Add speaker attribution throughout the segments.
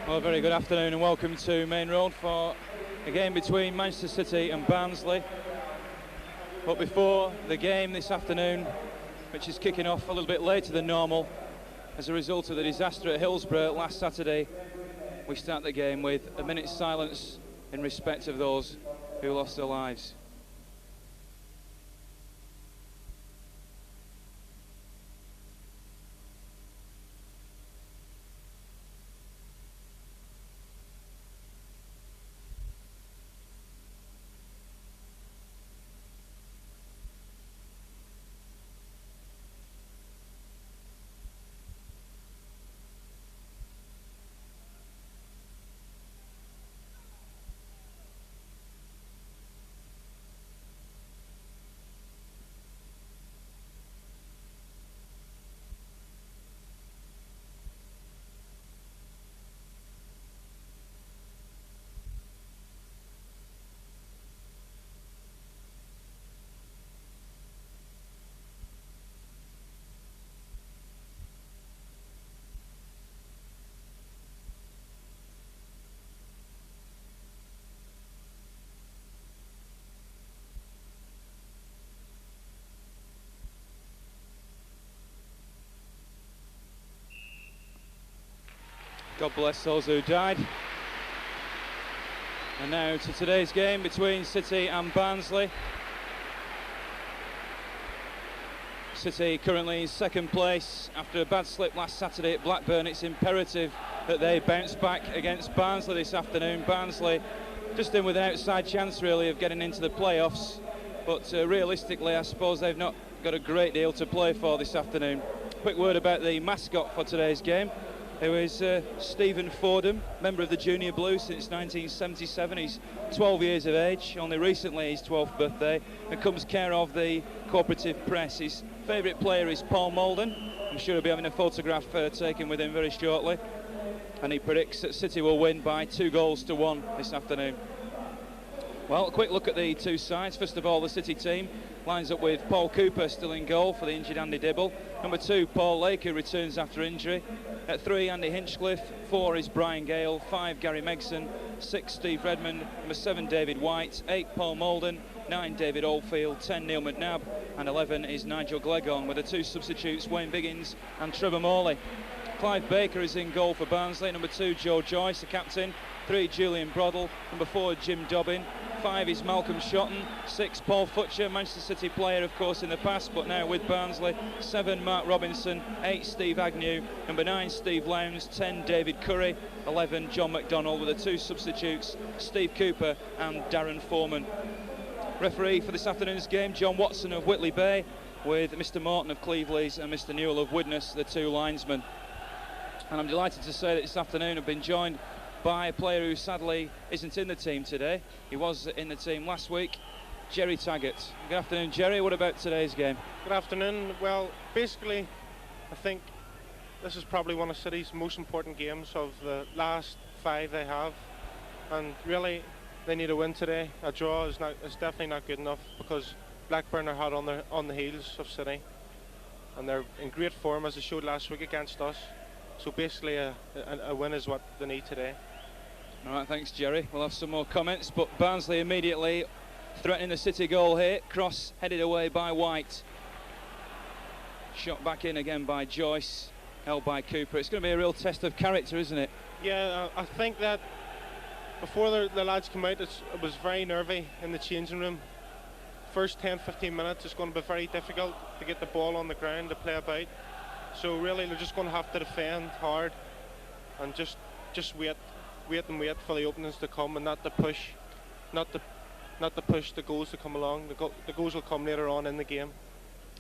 Speaker 1: Well, very good afternoon and welcome to Main Road for a game between Manchester City and Barnsley. But before the game this afternoon, which is kicking off a little bit later than normal as a result of the disaster at Hillsborough last Saturday, we start the game with a minute's silence in respect of those who lost their lives. God bless those who died. And now to today's game between City and Barnsley. City currently in second place after a bad slip last Saturday at Blackburn. It's imperative that they bounce back against Barnsley this afternoon. Barnsley just in with an outside chance really of getting into the playoffs, but realistically I suppose they've not got a great deal to play for this afternoon. Quick word about the mascot for today's game, who is Stephen Fordham, member of the Junior Blues since 1977. He's 12 years of age, only recently his 12th birthday, and comes care of the cooperative press. His favourite player is Paul Molden. I'm sure he'll be having a photograph taken with him very shortly. And he predicts that City will win by 2-1 this afternoon. Well, a quick look at the two sides. First of all, the City team lines up with Paul Cooper still in goal for the injured Andy Dibble. Number 2, Paul Lake, who returns after injury. At 3, Andy Hinchcliffe. 4 is Brian Gale. 5, Gary Megson. 6, Steve Redmond. Number 7, David White. 8, Paul Molden. 9, David Oldfield. 10, Neil McNabb. And 11 is Nigel Glegon, with the 2 substitutes, Wayne Biggins and Trevor Morley. Clive Baker is in goal for Barnsley. Number 2, Joe Joyce, the captain. 3, Julian Broddle. Number 4, Jim Dobbin. 5 is Malcolm Shotton. 6, Paul Futcher, Manchester City player of course in the past but now with Barnsley. 7, Mark Robinson. 8, Steve Agnew. Number 9, Steve Lowndes. 10, David Curry. 11, John McDonnell, with the 2 substitutes, Steve Cooper and Darren Foreman. Referee for this afternoon's game, John Watson of Whitley Bay, with Mr Morton of Cleveland's and Mr Newell of Widnes, the 2 linesmen. And I'm delighted to say that this afternoon I've been joined by a player who sadly isn't in the team today. He was in the team last week, Jerry Taggart. Good afternoon, Jerry. What about today's game?
Speaker 2: Good afternoon. Well, basically, I think this is probably one of City's most important games of the last 5 they have, and really they need a win today. A draw is definitely not good enough because Blackburn are hot on the heels of City, and they're in great form as they showed last week against us. So basically a win is what they need today.
Speaker 1: All right, thanks, Jerry. We'll have some more comments, but Barnsley immediately threatening the City goal here. Cross headed away by White. Shot back in again by Joyce, held by Cooper. It's going to be a real test of character, isn't it?
Speaker 2: Yeah, I think that before the lads come out, it was very nervy in the changing room. First 10-15 minutes it's going to be very difficult to get the ball on the ground to play about. So really they're just going to have to defend hard and just wait for the openings to come, and not to push the goals to come along. The goals will come later on in the game.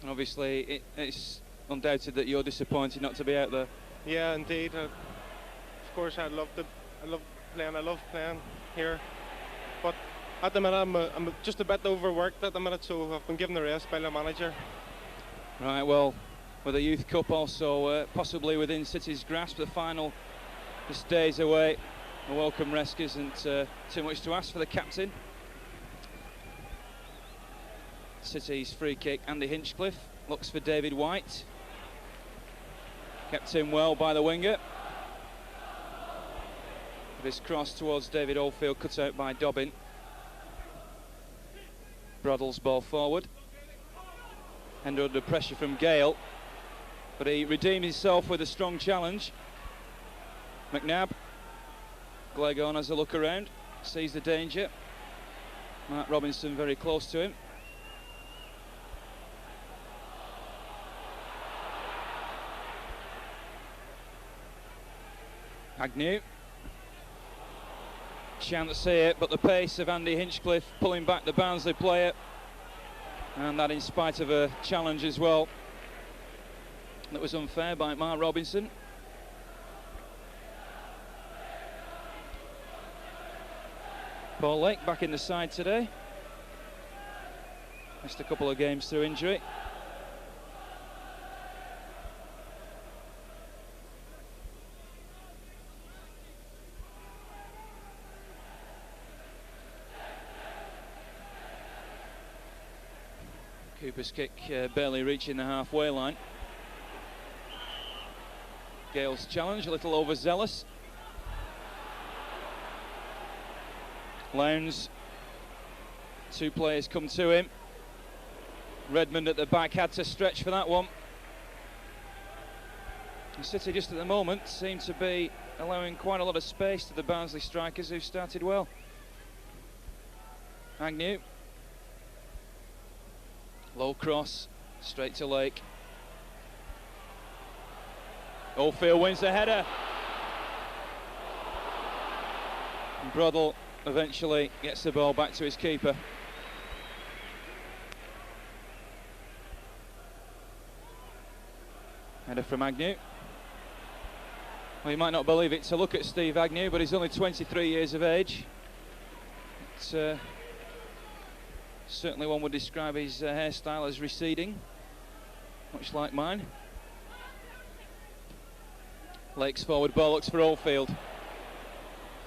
Speaker 1: And obviously it's undoubted that you're disappointed not to be out there.
Speaker 2: Yeah, indeed. Of course I love playing here, but at the minute I'm just a bit overworked at the minute, so I've been given the rest by the manager.
Speaker 1: Right, well, with the Youth Cup also possibly within City's grasp, the final just days away. A welcome rest isn't too much to ask for the captain. City's free kick, Andy Hinchcliffe looks for David White. Kept in well by the winger. This cross towards David Oldfield, cut out by Dobbin. Broddle's ball forward. And under pressure from Gale. But he redeemed himself with a strong challenge. McNabb. Glegon has a look around, sees the danger. Mark Robinson very close to him. Agnew. Chance here, but the pace of Andy Hinchcliffe pulling back the Barnsley player. And that in spite of a challenge as well. That was unfair by Mark Robinson. Paul Lake back in the side today. Missed a couple of games through injury. Cooper's kick barely reaching the halfway line. Gale's challenge, a little overzealous. Lowndes, two players come to him. Redmond at the back had to stretch for that one. And City just at the moment seem to be allowing quite a lot of space to the Barnsley strikers who started well. Agnew. Low cross, straight to Lake. Oldfield wins the header. And Broddle eventually gets the ball back to his keeper. Header from Agnew. Well, you might not believe it to look at Steve Agnew, but he's only 23 years of age. It's, certainly one would describe his hairstyle as receding, much like mine. Lake's forward ball looks for Oldfield.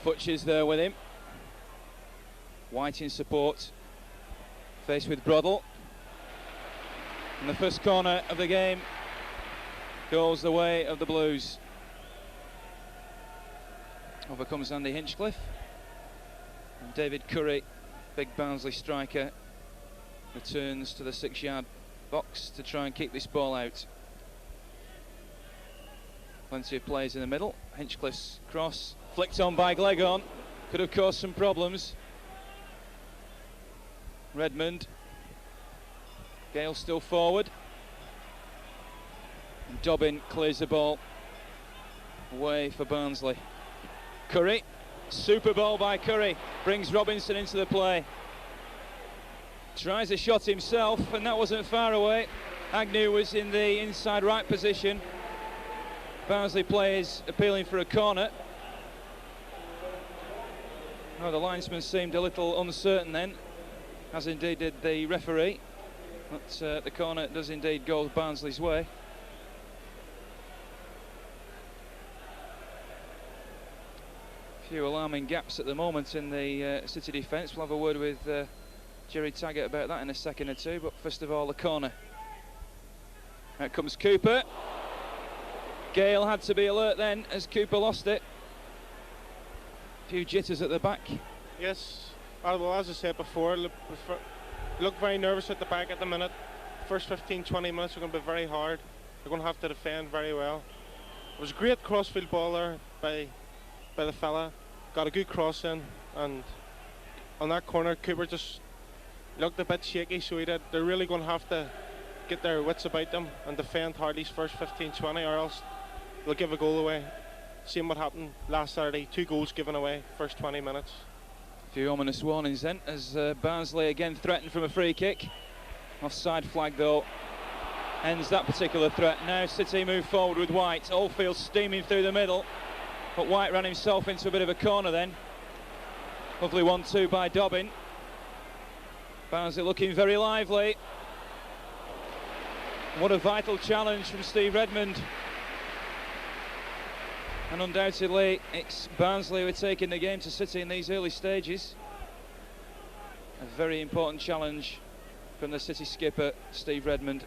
Speaker 1: Futch is there with him. White in support, faced with Broddle. And the first corner of the game goes the way of the Blues. Over comes Andy Hinchcliffe. And David Curry, big Barnsley striker, returns to the 6-yard box to try and keep this ball out. Plenty of players in the middle. Hinchcliffe's cross, flicked on by Glegon, could have caused some problems. Redmond. Gale still forward. And Dobbin clears the ball away for Barnsley. Curry, super ball by Curry, brings Robinson into the play. Tries a shot himself, and that wasn't far away. Agnew was in the inside right position. Barnsley players appealing for a corner. Oh, the linesman seemed a little uncertain then, as indeed did the referee. But the corner does indeed go Barnsley's way. A few alarming gaps at the moment in the City defence. We'll have a word with Jerry Taggart about that in a second or two, but first of all the corner. Out comes Cooper. Gale had to be alert then as Cooper lost it. A few jitters at the back.
Speaker 2: Yes, well, as I said before, look very nervous at the back at the minute. First 15-20 minutes are going to be very hard. They're going to have to defend very well. It was a great crossfield ball there by the fella. Got a good cross in, and on that corner Cooper just looked a bit shaky, so they're really going to have to get their wits about them and defend Hartley's first 15-20, or else they'll give a goal away. Same what happened last Saturday, 2 goals given away first 20 minutes.
Speaker 1: A few ominous warnings then as Barnsley again threatened from a free kick. Offside flag though ends that particular threat. Now City move forward with White. Oldfield steaming through the middle, but White ran himself into a bit of a corner then. Lovely 1-2 by Dobbin. Barnsley looking very lively. What a vital challenge from Steve Redmond. And undoubtedly it's Barnsley who are taking the game to City in these early stages. A very important challenge from the City skipper Steve Redmond.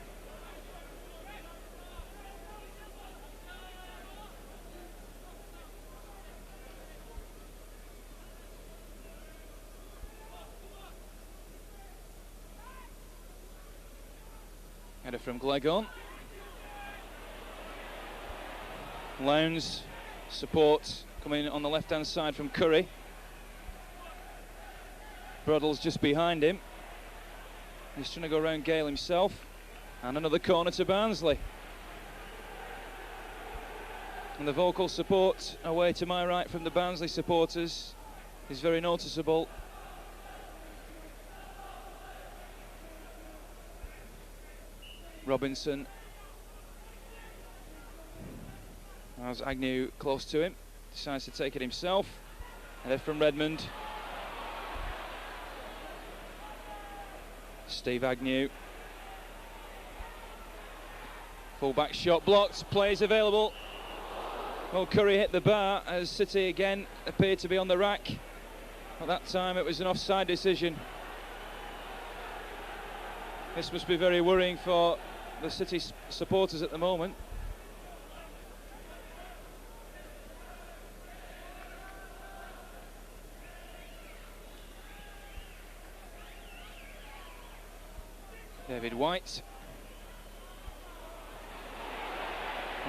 Speaker 1: Header from Glegon. Lowndes, support coming in on the left-hand side from Curry. Broddle's just behind him. He's trying to go around Gale himself. And another corner to Barnsley. And the vocal support away to my right from the Barnsley supporters is very noticeable. Robinson. As Agnew close to him, decides to take it himself. And then from Redmond. Steve Agnew. Full-back shot blocked, plays available. Well, Curry hit the bar as City again appeared to be on the rack. At that time it was an offside decision. This must be very worrying for the City supporters at the moment. David White.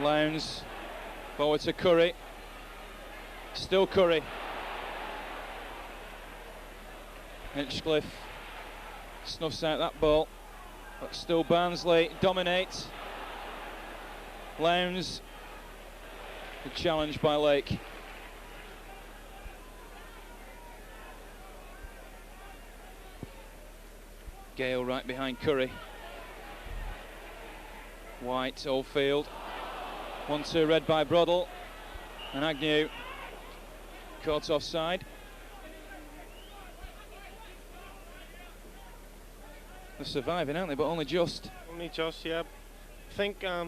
Speaker 1: Lowndes forward to Curry. Still Curry. Hinchcliffe snuffs out that ball, but still Barnsley dominates. Lowndes, the challenge by Lake. Gale right behind Curry. White, Oldfield. 1-2 read by Broddle. And Agnew caught offside. They're surviving, aren't they? But only just.
Speaker 2: Only just, yeah. I think they're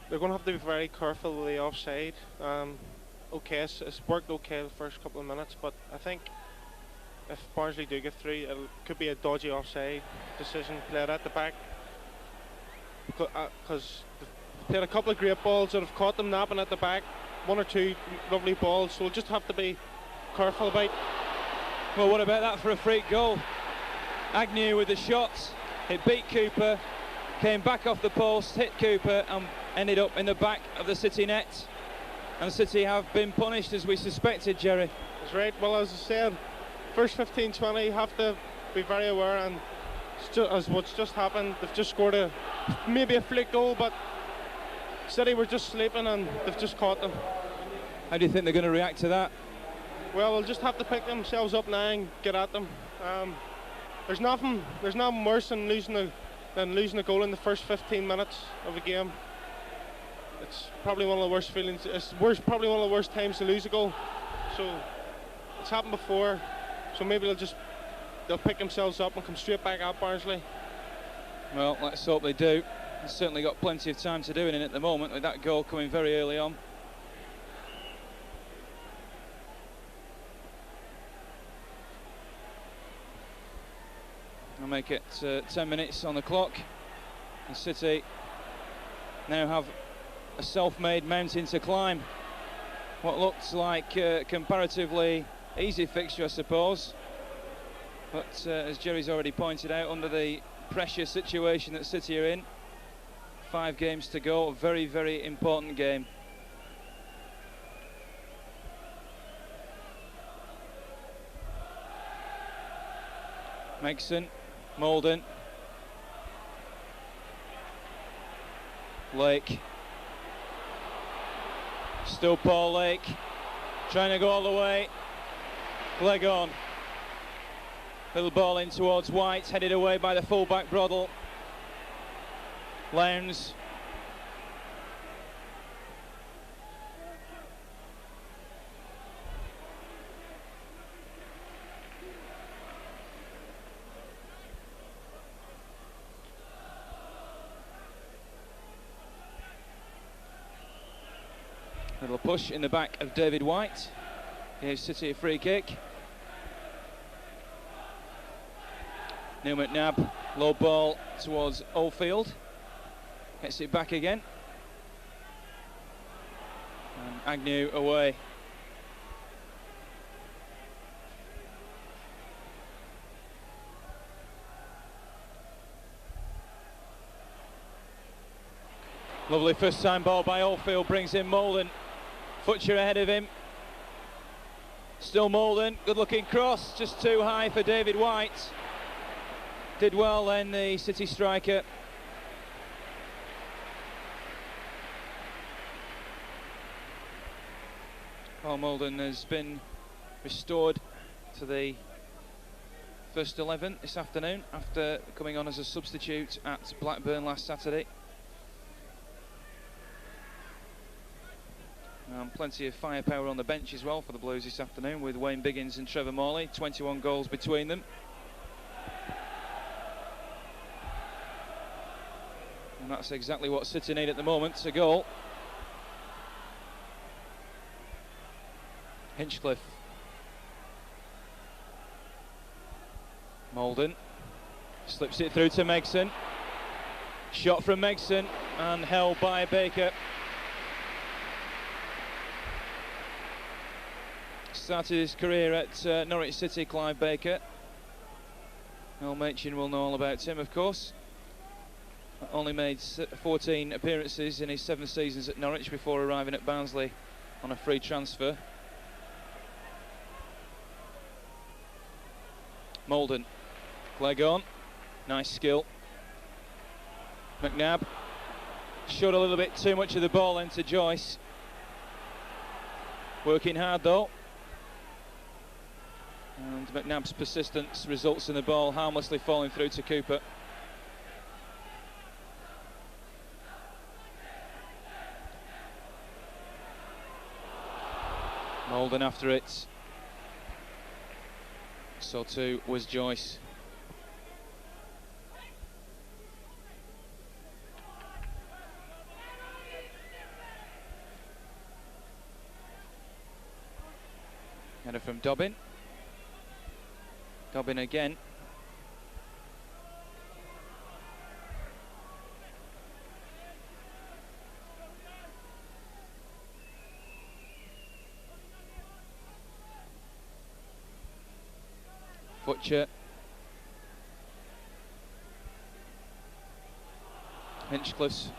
Speaker 2: going to have to be very careful with the offside. Okay, it's worked okay the first couple of minutes, but I think if Barnsley do get through, it could be a dodgy offside decision played at the back. Because they've played a couple of great balls that have caught them napping at the back. One or two lovely balls, so we'll just have to be careful about.
Speaker 1: Well, what about that for a free goal? Agnew with the shots, it beat Cooper, came back off the post, hit Cooper and ended up in the back of the City net. And City have been punished as we suspected, Jerry.
Speaker 2: That's right. Well, as I said, first 15-20 you have to be very aware, and as what's just happened, they've just scored maybe a flick goal, but City were just sleeping and they've just caught them.
Speaker 1: How do you think they're going to react to that?
Speaker 2: Well, they'll just have to pick themselves up now and get at them. There's nothing worse than losing a goal in the first 15 minutes of a game. It's probably one of the worst feelings. It's probably one of the worst times to lose a goal. So it's happened before. So maybe they'll pick themselves up and come straight back at Barnsley.
Speaker 1: Well, let's hope they do. They've certainly got plenty of time to do it in at the moment, with that goal coming very early on. I'll make it 10 minutes on the clock. And City now have a self-made mountain to climb. What looks like a comparatively easy fixture, I suppose. But as Jerry's already pointed out, under the pressure situation that City are in, 5 games to go, a very, very important game. Megson, Molden, Lake, still Paul Lake, trying to go all the way, leg on, little ball in towards White, headed away by the full-back Broddle. Lowndes, little push in the back of David White, gives City a free kick. Neil McNabb, low ball towards Oldfield, gets it back again, and Agnew away. Lovely first time ball by Oldfield, brings in Molden. Futcher ahead of him. Still Molden, good looking cross, just too high for David White. Did well then, the City striker. Paul Molden has been restored to the first 11 this afternoon after coming on as a substitute at Blackburn last Saturday. Plenty of firepower on the bench as well for the Blues this afternoon, with Wayne Biggins and Trevor Morley, 21 goals between them. And that's exactly what City need at the moment, a goal. Hinchcliffe. Molden slips it through to Megson. Shot from Megson and held by Baker. Started his career at Norwich City, Clive Baker. Al Machin will know all about him, of course. Only made 14 appearances in his 7 seasons at Norwich before arriving at Barnsley on a free transfer. Molden, leg on, nice skill. McNabb showed a little bit too much of the ball into Joyce. Working hard though. And McNabb's persistence results in the ball harmlessly falling through to Cooper. Molden after it. So too was Joyce. Header from Dobbin. Dobbin again. Futcher. Hinchcliffe's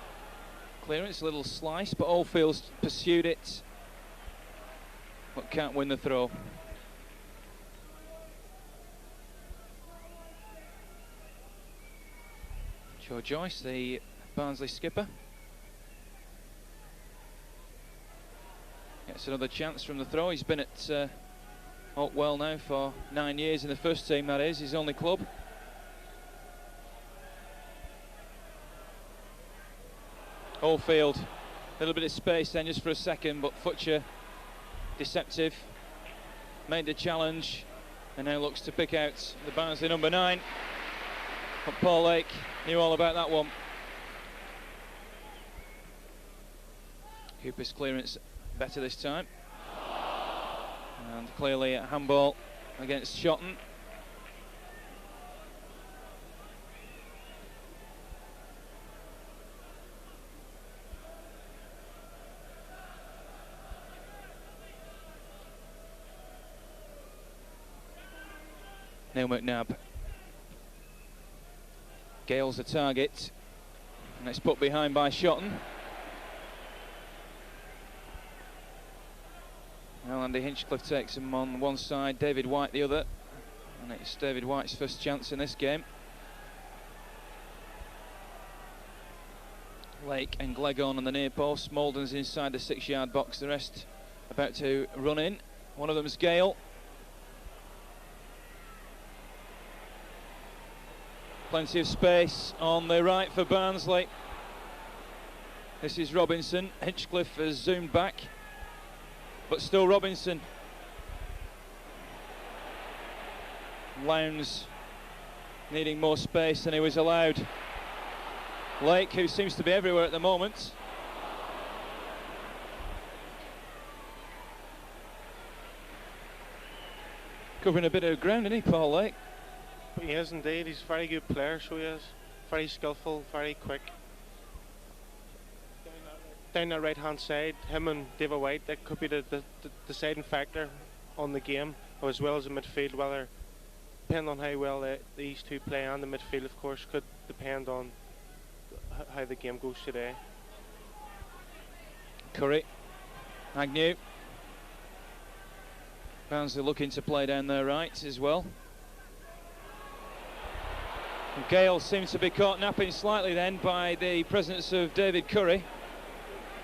Speaker 1: clearance, a little slice, but Oldfield's pursued it, but can't win the throw. Joe Joyce, the Barnsley skipper, gets another chance from the throw. He's been at Oakwell now for 9 years in the first team, that is, his only club. Oldfield, a little bit of space then just for a second, but Futcher, deceptive, made the challenge and now looks to pick out the Barnsley number 9. But Paul Lake knew all about that one. Cooper's clearance better this time. And clearly a handball against Shotton. Neil McNabb. Gale's the target, and it's put behind by Shotton. Now Andy Hinchcliffe takes him on one side, David White the other, and it's David White's first chance in this game. Lake and Glegon on the near post, Molden's inside the 6-yard box, the rest about to run in. One of them's Gale. Plenty of space on the right for Barnsley. This is Robinson. Hinchcliffe has zoomed back, but still Robinson. Lowndes needing more space than he was allowed. Lake, who seems to be everywhere at the moment. Covering a bit of ground, isn't he, Paul Lake?
Speaker 2: He is indeed. He's a very good player, so he is. Very skillful, very quick. Down that right-hand side, him and David White, that could be the deciding factor on the game, as well as the midfield. Whether, depending on how well these two play, and the midfield, of course, could depend on how the game goes today.
Speaker 1: Curry. Agnew. Barnsley looking to play down their right as well. Gale seems to be caught napping slightly then by the presence of David Curry,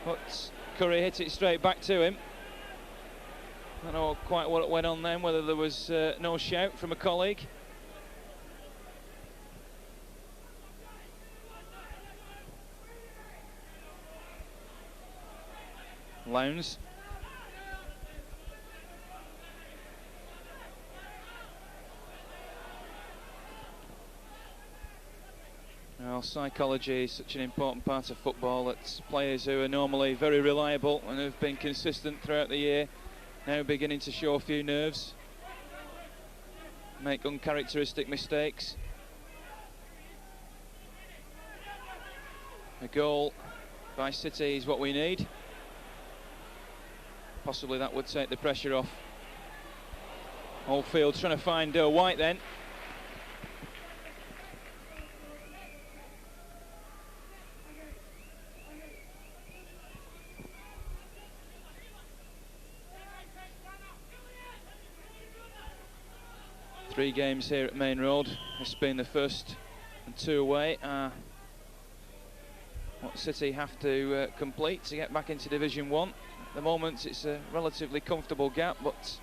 Speaker 1: but Curry hit it straight back to him. I don't know quite what went on then, whether there was no shout from a colleague. Lowndes. Well, psychology is such an important part of football that players who are normally very reliable and have been consistent throughout the year now beginning to show a few nerves, make uncharacteristic mistakes. A goal by City is what we need. Possibly that would take the pressure off. Oldfield trying to find White then. Three games here at Main Road. This being the first and 2 away. What City have to complete to get back into Division 1. At the moment it's a relatively comfortable gap, but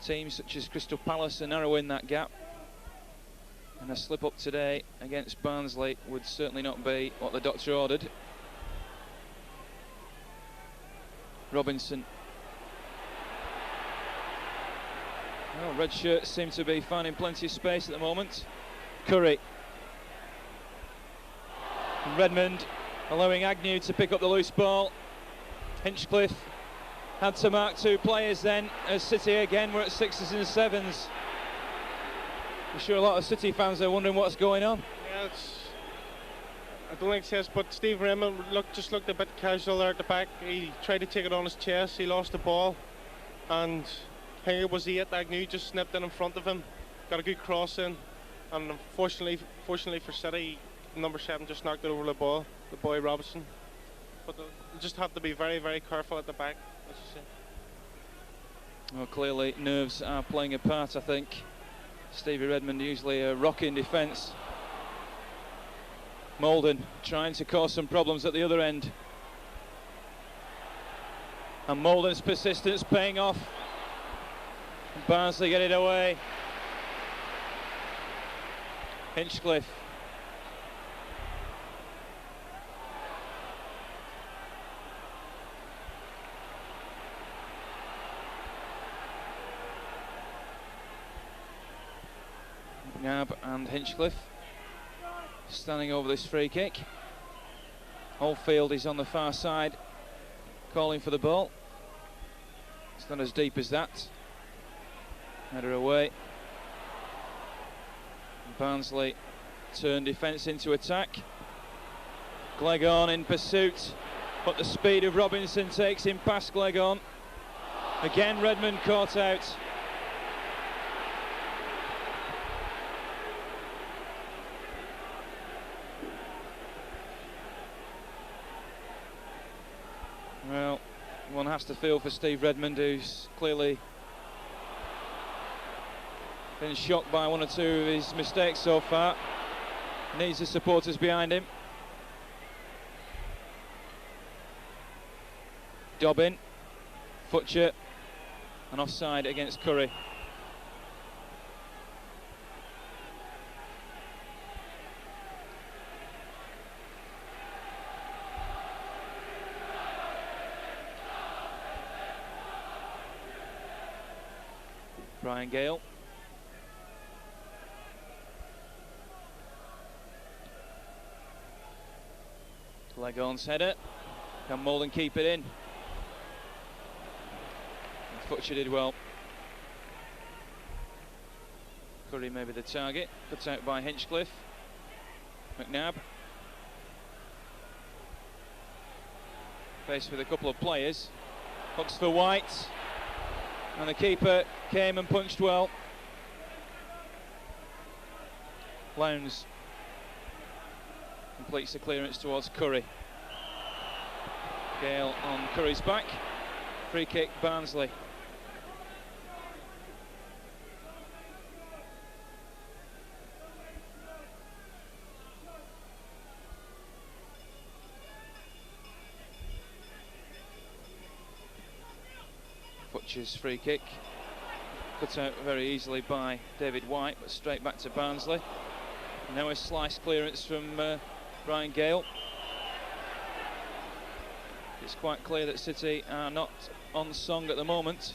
Speaker 1: teams such as Crystal Palace are narrowing that gap, and a slip up today against Barnsley would certainly not be what the doctor ordered. Robinson. Well, red shirts seem to be finding plenty of space at the moment. Curry. And Redmond allowing Agnew to pick up the loose ball. Hinchcliffe had to mark 2 players then, as City again were at 6s and 7s. I'm sure a lot of City fans are wondering what's going on.
Speaker 2: Yeah, I don't think it says, but Steve Raymond just looked a bit casual there at the back. He tried to take it on his chest, he lost the ball, and I think it was 8. Agnew just snipped in front of him, got a good cross in, and unfortunately for City, number 7 just knocked it over the ball, the boy Robinson. But you just have to be very, very careful at the back, as you say.
Speaker 1: Well, clearly nerves are playing a part, I think. Stevie Redmond usually a rock in defence. Molden trying to cause some problems at the other end. And Molden's persistence paying off. Barnsley get it away. Hinchcliffe. Nab and Hinchcliffe standing over this free kick. Oldfield is on the far side calling for the ball. It's not as deep as that. Header away. Barnsley turn defence into attack. Glegon in pursuit, but the speed of Robinson takes him past Glegon. Again Redmond caught out. Well, one has to feel for Steve Redmond, who's clearly been shocked by 1 or 2 of his mistakes so far. Needs the supporters behind him. Dobbin, Futcher, and offside against Curry. Brian Gale. Glegon's header. Can Molden keep it in? And Futcher did well. Curry maybe the target. Cut out by Hinchcliffe. McNabb. Faced with a couple of players. Hooks for White. And the keeper came and punched well. Lowndes completes the clearance towards Curry. Gale on Curry's back. Free kick, Barnsley. Butcher's free kick. Cut out very easily by David White, but straight back to Barnsley. Now a slice clearance from Brian Gale. It's quite clear that City are not on song at the moment.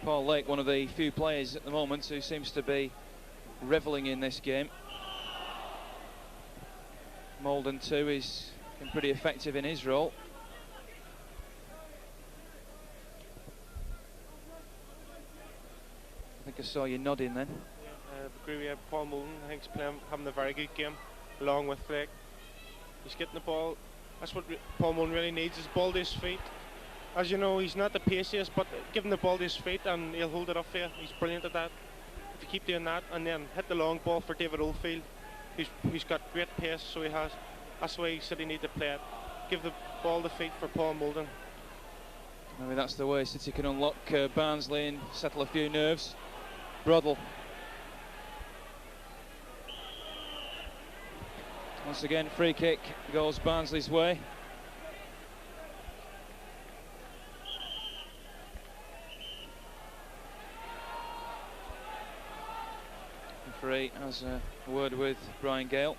Speaker 1: Paul Lake, one of the few players at the moment who seems to be revelling in this game. Molden too is been pretty effective in his role. I think I saw you nodding then.
Speaker 2: Yeah, I agree with Paul Molden. I think he's having a very good game, along with Blake. He's getting the ball. That's what Paul Molden really needs, is ball to his feet. As you know, he's not the paciest, but give him the ball to his feet and he'll hold it up for you. He's brilliant at that. If you keep doing that and then hit the long ball for David Oldfield, who's got great pace, so he has. That's the way City need to play it. Give the ball to feet for Paul Molden.
Speaker 1: Maybe that's the way City can unlock Barnsley and settle a few nerves. Broddle. Once again, free kick goes Barnsley's way. Referee has a word with Brian Gale.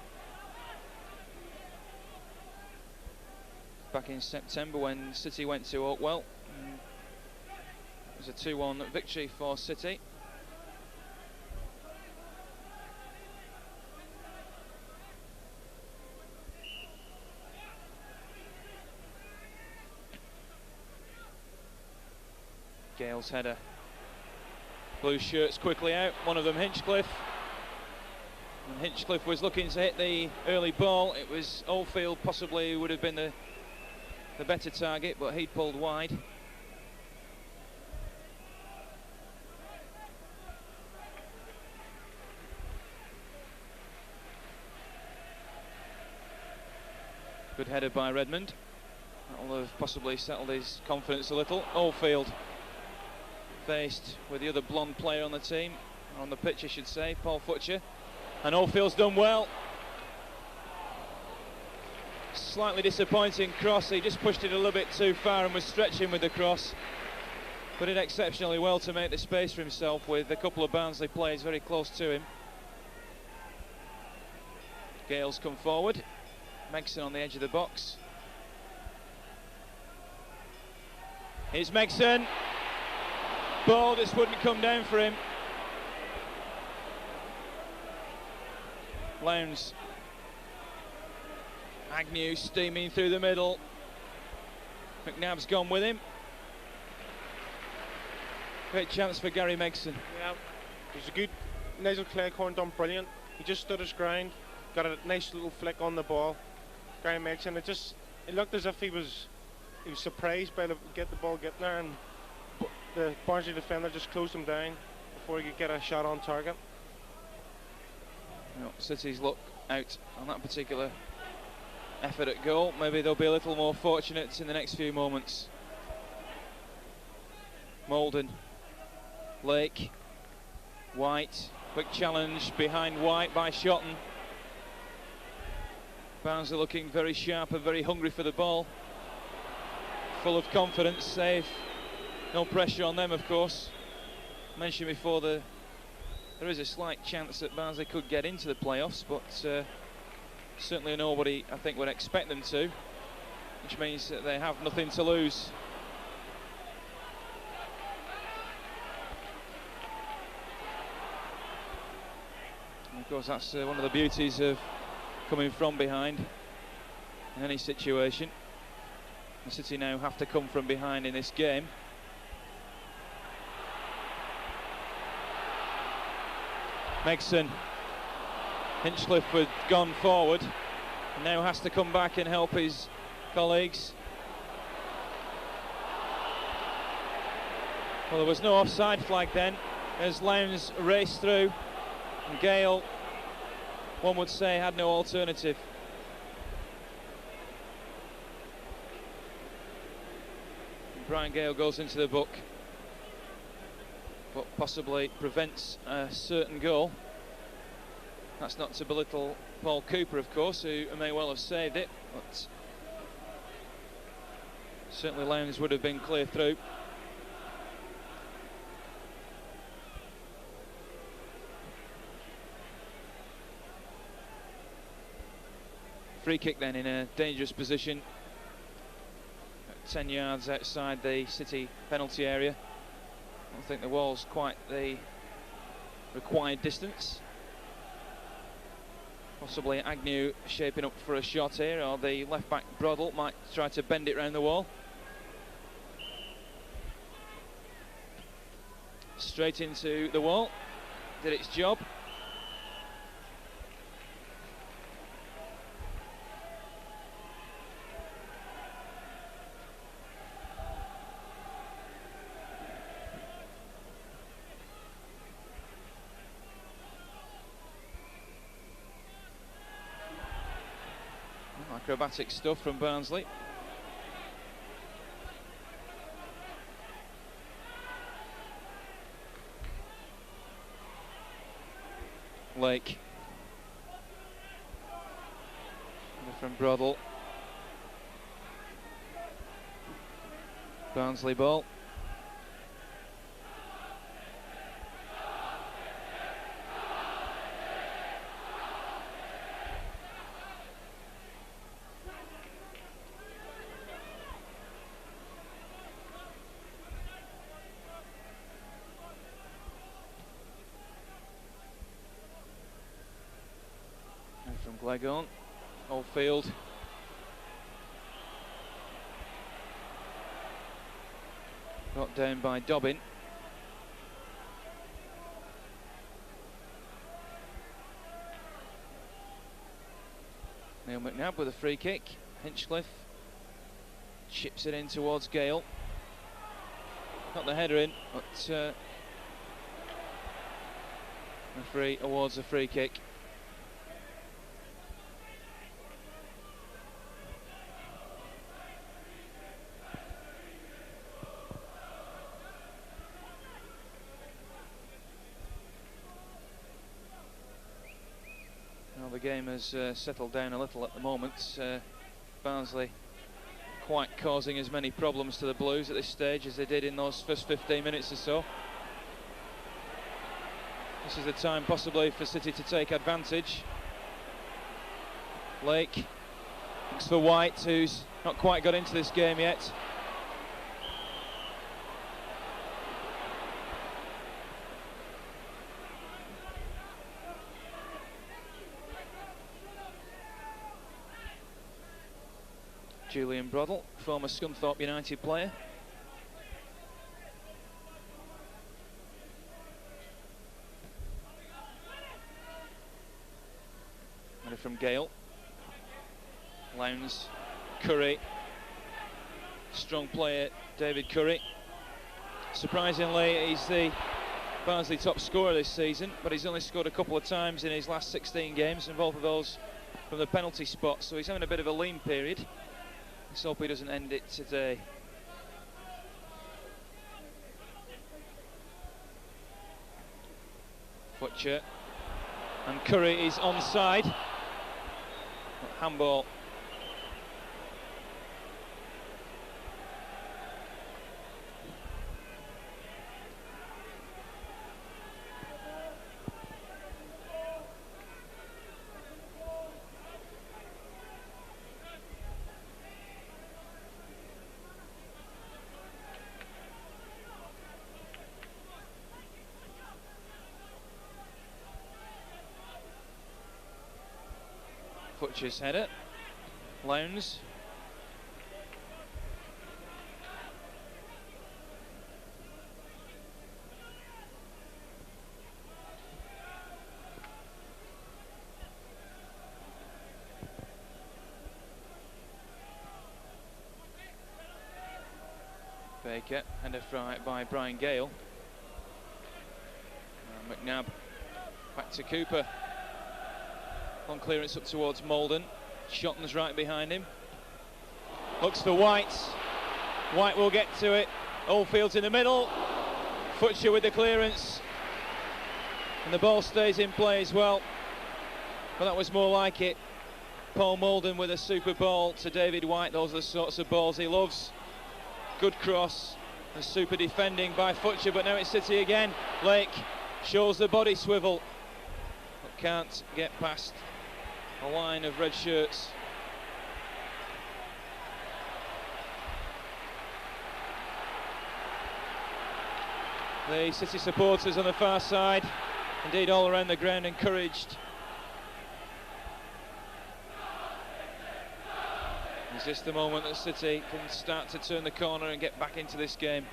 Speaker 1: Back in September when City went to Oakwell, it was a 2-1 victory for City. Gale's header. Blue shirts quickly out, one of them Hinchcliffe. And Hinchcliffe was looking to hit the early ball. It was Oldfield possibly would have been the better target, but he'd pulled wide. Good header by Redmond. That'll have possibly settled his confidence a little. Oldfield faced with the other blonde player on the team, on the pitch I should say, Paul Futcher. And Oldfield's done well. Slightly disappointing cross, he just pushed it a little bit too far and was stretching with the cross. But did exceptionally well to make the space for himself with a couple of Barnsley players very close to him. Gale's come forward. Megson on the edge of the box. Here's Megson. Ball just wouldn't come down for him. Lowndes. Agnew steaming through the middle. McNabb's gone with him. Great chance for Gary Megson.
Speaker 2: Yeah, he's a good. Nigel Cleghorn done brilliant. He just stood his ground, got a nice little flick on the ball. Gary Megson, it looked as if he was surprised by the ball getting there, and the Barnsley defender just closed him down before he could get a shot on target.
Speaker 1: Well, City's look out on that particular effort at goal. Maybe they'll be a little more fortunate in the next few moments. Molden, Lake, White, quick challenge behind White by Shotton. Barnsley looking very sharp and very hungry for the ball. Full of confidence, save. No pressure on them, of course. Mentioned before, there is a slight chance that Barnsley could get into the playoffs, but certainly nobody, I think, would expect them to, which means that they have nothing to lose. And of course, that's one of the beauties of coming from behind in any situation. The City now have to come from behind in this game. Megson. Hinchcliffe had gone forward and now has to come back and help his colleagues. Well, there was no offside flag then as Lowndes raced through, and Gale, one would say, had no alternative. Brian Gale goes into the book, but possibly prevents a certain goal. That's not to belittle Paul Cooper, of course, who may well have saved it, but certainly Lowndes would have been clear through. Free kick then in a dangerous position, 10 yards outside the City penalty area. I don't think the wall's quite the required distance. Possibly Agnew shaping up for a shot here, or the left back Broddle might try to bend it round the wall. Straight into the wall, did its job. Acrobatic stuff from Barnsley. Lake. From Broddle. Barnsley ball. Glegon, Oldfield. Got down by Dobbin. Neil McNabb with a free kick. Hinchcliffe chips it in towards Gale. Got the header in, but referee awards a free kick. The game has settled down a little at the moment. Barnsley quite causing as many problems to the Blues at this stage as they did in those first 15 minutes or so. This is the time possibly for City to take advantage. Lake looks for White, who's not quite got into this game yet. Julian Broddle, former Scunthorpe United player. And from Gale. Lowndes, Curry. Strong player, David Curry. Surprisingly, he's the Barnsley top scorer this season, but he's only scored a couple of times in his last 16 games, and both of those from the penalty spot, so he's having a bit of a lean period. Let's hope he doesn't end it today. Butcher, and Curry is onside. Handball. Butcher's header. Lowndes. Baker, and a fry by Brian Gale. McNabb back to Cooper. Long clearance up towards Malden. Shotton's right behind him. Looks for White. White will get to it. Oldfield's in the middle. Futcher with the clearance. And the ball stays in play as well. But that was more like it. Paul Malden with a super ball to David White. Those are the sorts of balls he loves. Good cross and super defending by Futcher, but now it's City again. Lake shows the body swivel, but can't get past a line of red shirts. The City supporters on the far side, indeed all around the ground, encouraged. Is this the moment that City can start to turn the corner and get back into this game?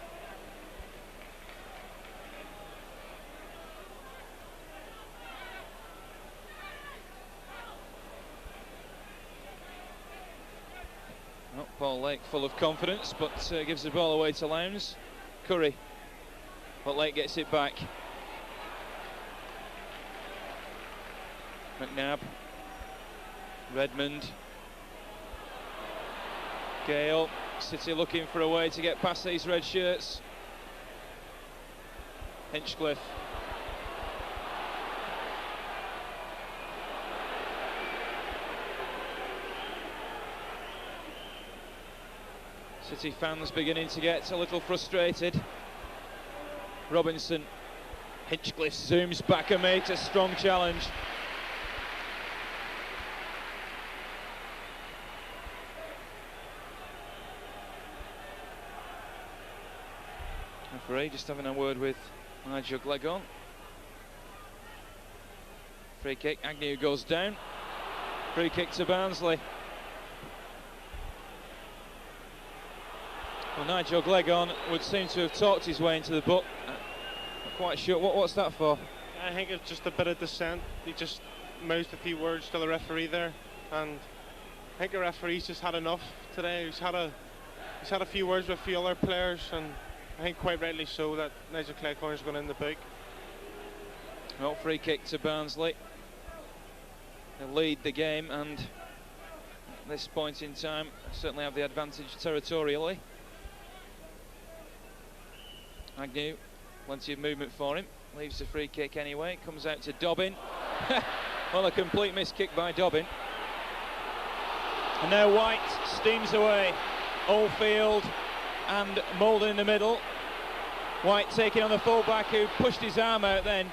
Speaker 1: Well, Paul Lake full of confidence, but gives the ball away to Lowndes. Curry, but Lake gets it back. McNabb, Redmond, Gale. City looking for a way to get past these red shirts. Hinchcliffe. City fans beginning to get a little frustrated. Robinson. Hinchcliffe zooms back and makes a strong challenge. Referee just having a word with Nigel Glegon. Free kick, Agnew goes down. Free kick to Barnsley. Well, Nigel Glegon would seem to have talked his way into the book. Not quite sure. What's that for?
Speaker 2: I think it's just a bit of dissent. He just mouthed a few words to the referee there, and I think the referee's just had enough today. He's had a few words with a few other players, and I think quite rightly so that Nigel Glegon is going in the book.
Speaker 1: Well, free kick to Barnsley. They lead the game, and at this point in time certainly have the advantage territorially. Agnew, plenty of movement for him, leaves the free kick anyway, comes out to Dobbin. Well, a complete miss kick by Dobbin. And now White steams away. Oldfield and Malden in the middle. White taking on the fullback, who pushed his arm out then.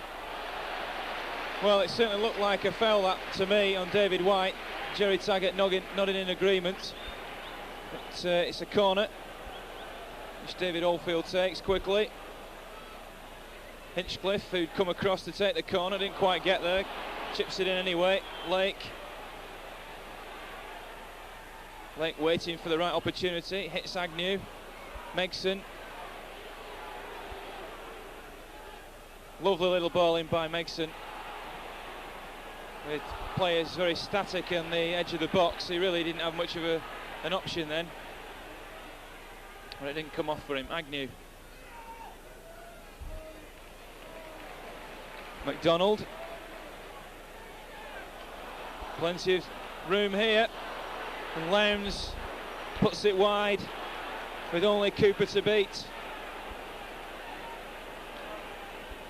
Speaker 1: Well, it certainly looked like a foul, that, to me, on David White. Jerry Taggart nodding in agreement. But it's a corner, which David Oldfield takes quickly. Hinchcliffe, who'd come across to take the corner, didn't quite get there. Chips it in anyway. Lake waiting for the right opportunity. Hits Agnew. Megson. Lovely little ball in by Megson. With players very static on the edge of the box, he really didn't have much of an option then. But it didn't come off for him. Agnew. McDonald. Plenty of room here. And Lowndes puts it wide with only Cooper to beat.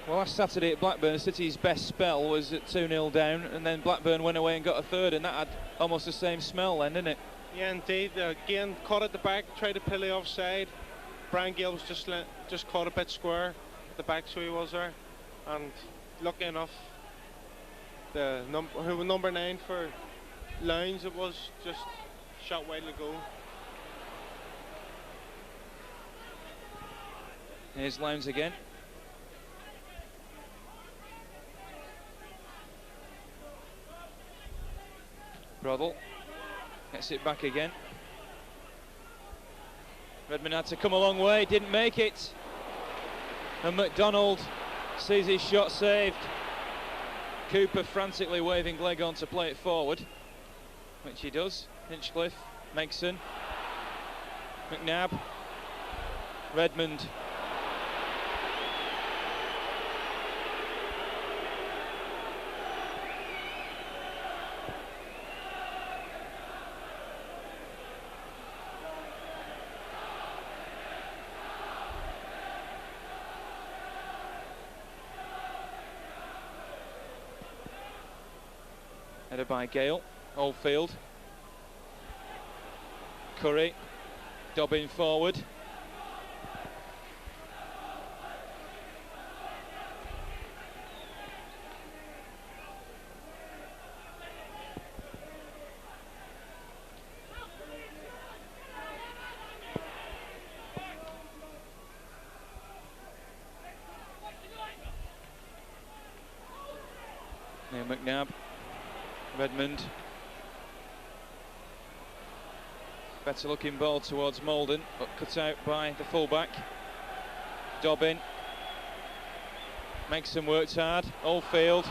Speaker 1: Well, last Saturday at Blackburn, City's best spell was at 2-0 down, and then Blackburn went away and got a third, and that had almost the same smell then, didn't it?
Speaker 2: Yeah, indeed. Again, caught at the back, tried to play offside. Brian Gill was just caught a bit square at the back, so he was there. And lucky enough, the number 9 for Lowndes, it was just shot wide to goal.
Speaker 1: Here's Lowndes again. Broddle gets it back again. Redmond had to come a long way, didn't make it. And McDonald sees his shot saved. Cooper frantically waving Glegon to play it forward, which he does. Hinchcliffe, Megson, McNabb. Redmond. Headed by Gale, Oldfield. Curry, dobbing forward. Near McNabb. Redmond. Better looking ball towards Maldon, but cut out by the fullback. Dobbin. Makes them work hard. Oldfield.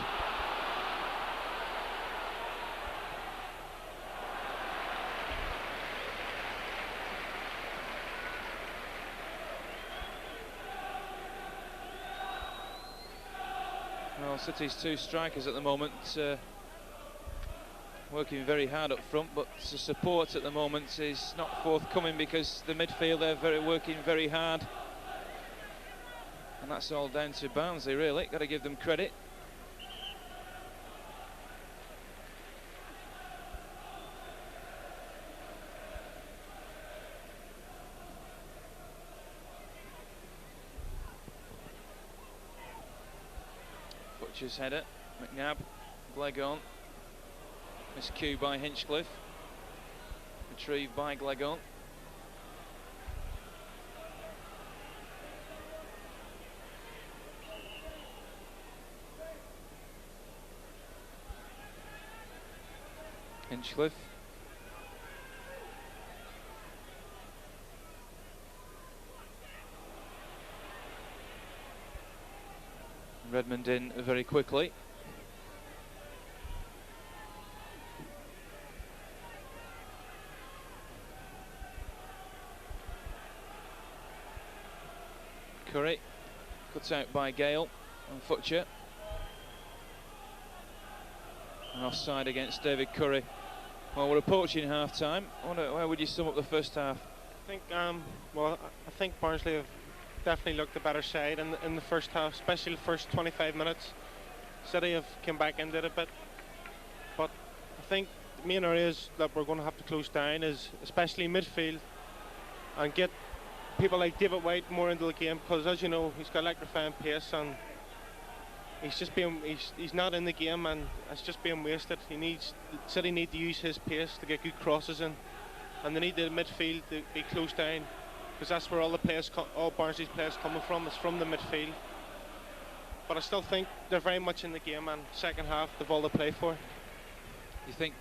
Speaker 1: Well, City's two strikers at the moment working very hard up front, but the support at the moment is not forthcoming because the midfield they're working very hard, and that's all down to Barnsley really. Got to give them credit. Butcher's header, McNabb, Glegon. Miscue by Hinchcliffe, retrieved by Glegon. Hinchcliffe. Redmond in very quickly. Curry, cuts out by Gale and Futcher. And offside against David Curry. Well, we're approaching half-time. Where would you sum up the first half?
Speaker 2: I think, I think Barnsley have definitely looked the better side in the first half, especially the first 25 minutes. City have come back into it a bit, but I think the main areas that we're going to have to close down is especially midfield and get people like David White more into the game, because as you know, he's got electrifying pace and he's not in the game and it's just being wasted. City need to use his pace to get good crosses in, and they need the midfield to be closed down, because that's where all Barnsley's players coming from. It's from the midfield. But I still think they're very much in the game, and second half they've all to play for.
Speaker 1: You think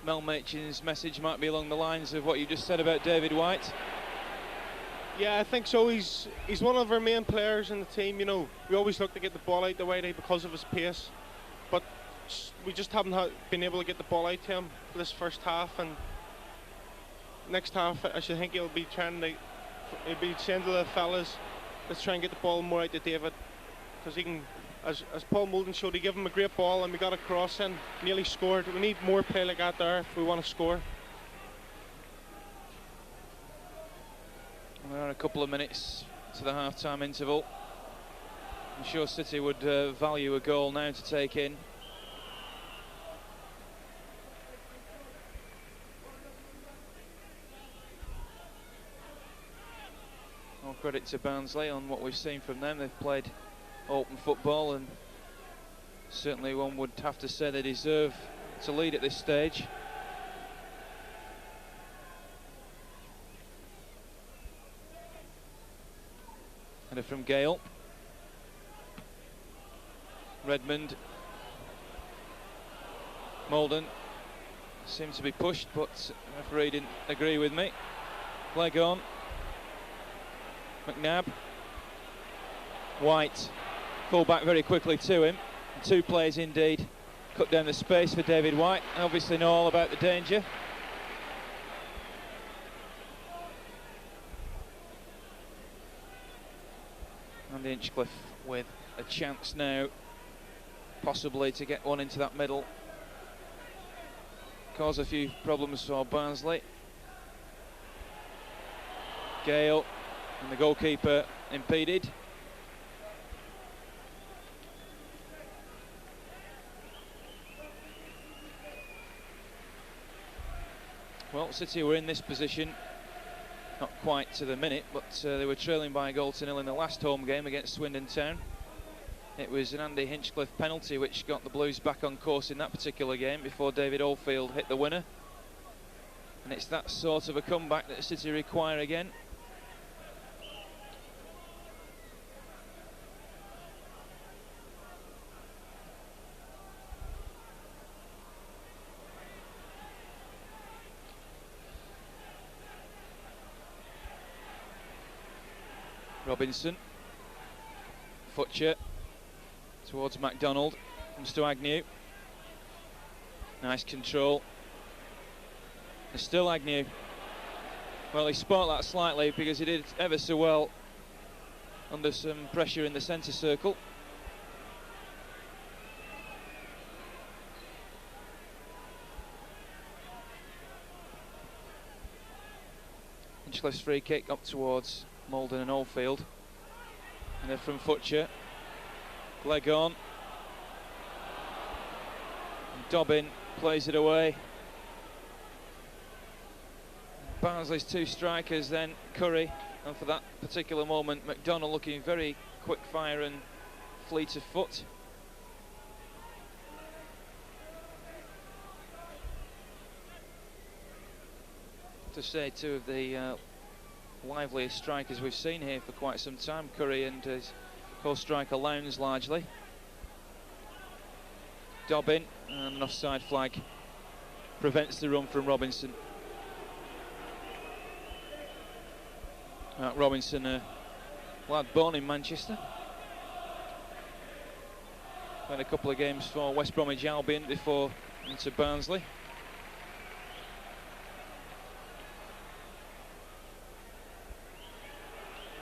Speaker 1: Mel Machin's message might be along the lines of what you just said about David White?
Speaker 2: Yeah, I think so. He's one of our main players in the team. You know, we always look to get the ball out the way because of his pace, but we just haven't been able to get the ball out to him for this first half. And next half, I should think he'll be saying to the fellas, let's try and get the ball more out to David, because he can, as Paul Moulton showed, he gave him a great ball and we got a cross in, nearly scored. We need more play like that there if we want to score.
Speaker 1: We're on a couple of minutes to the half-time interval. I'm sure City would value a goal now to take in. All credit to Barnsley on what we've seen from them. They've played open football, and certainly one would have to say they deserve to lead at this stage. Header from Gale. Redmond. Maldon seems to be pushed, but the referee didn't agree with me. Leg on. McNabb. White. Full back very quickly to him. Two players indeed. Cut down the space for David White. Obviously know all about the danger. And Hinchcliffe with a chance now, possibly to get one into that middle. Cause a few problems for Barnsley. Gale and the goalkeeper impeded. Well, City were in this position, not quite to the minute, but they were trailing by a goal to nil in the last home game against Swindon Town. It was an Andy Hinchcliffe penalty which got the Blues back on course in that particular game before David Oldfield hit the winner. And it's that sort of a comeback that City require again. Robinson, Futcher towards MacDonald, comes to Agnew. Nice control. And still Agnew. Well, he spoilt that slightly because he did ever so well under some pressure in the centre circle. Hinchcliffe's free kick up towards Malden and Oldfield, and then from Futcher, leg on, and Dobbin plays it away. Barnsley's two strikers then, Curry, and for that particular moment McDonald looking very quick fire and fleet of foot. To say two of the liveliest strikers we've seen here for quite some time, Curry and his co-striker Lowndes largely. Dobbin, and an offside flag prevents the run from Robinson. Robinson, a lad born in Manchester. Had a couple of games for West Bromwich Albion before into Barnsley.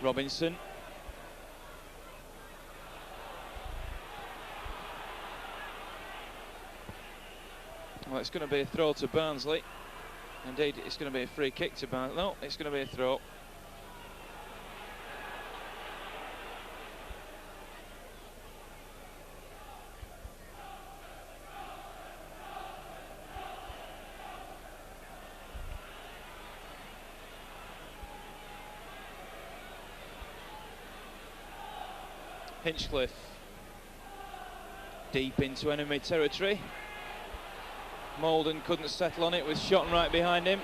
Speaker 1: Robinson. Well, it's going to be a throw to Barnsley. Indeed, it's going to be a free kick to Barnsley. No, it's going to be a throw. Hinchcliffe deep into enemy territory. Malden couldn't settle on it, was shot right behind him.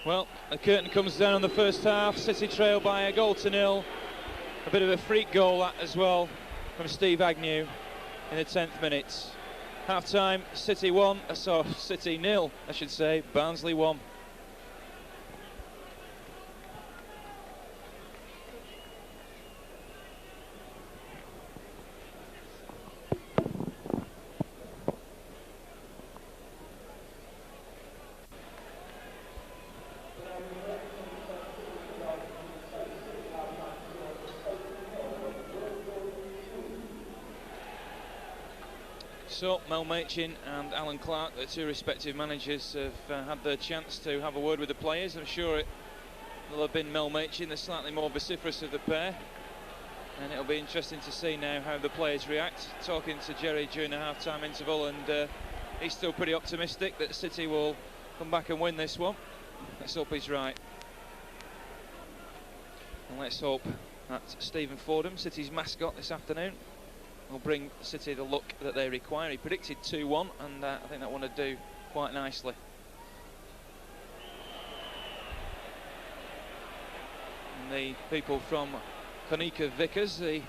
Speaker 1: Well, the curtain comes down on the first half. City trail by a goal to nil. A bit of a freak goal that as well from Steve Agnew in the 10th minute. Half time, City 1, City 0, I should say, Barnsley 1. So, Mel Machin and Alan Clark, the two respective managers, have had their chance to have a word with the players. I'm sure it'll have been Mel Machin, the slightly more vociferous of the pair. And it'll be interesting to see now how the players react. Talking to Jerry during the half-time interval, and he's still pretty optimistic that City will come back and win this one. Let's hope he's right. And let's hope that Stephen Fordham, City's mascot this afternoon, will bring City the luck that they require. He predicted 2-1, and I think that one would do quite nicely. And the people from Konica Vickers, the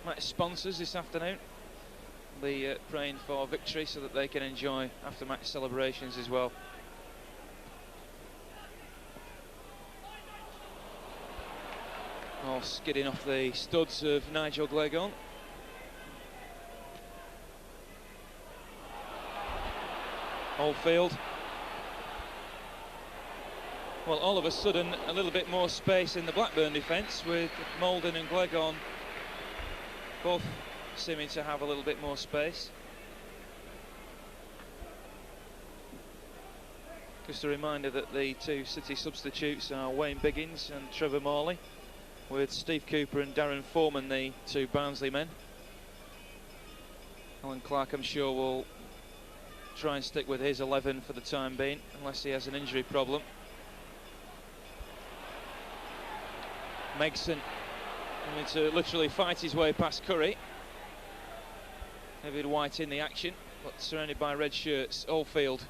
Speaker 1: match sponsors this afternoon, will be praying for victory so that they can enjoy after-match celebrations as well. Oh, skidding off the studs of Nigel Glegon. Oldfield. Well, all of a sudden, a little bit more space in the Blackburn defence, with Maldon and Glegon both seeming to have a little bit more space. Just a reminder that the two City substitutes are Wayne Biggins and Trevor Morley, with Steve Cooper and Darren Foreman, the two Barnsley men. Alan Clark, I'm sure, will try and stick with his 11 for the time being, unless he has an injury problem. Megson having to literally fight his way past Curry. David White in the action, but surrounded by red shirts. Oldfield.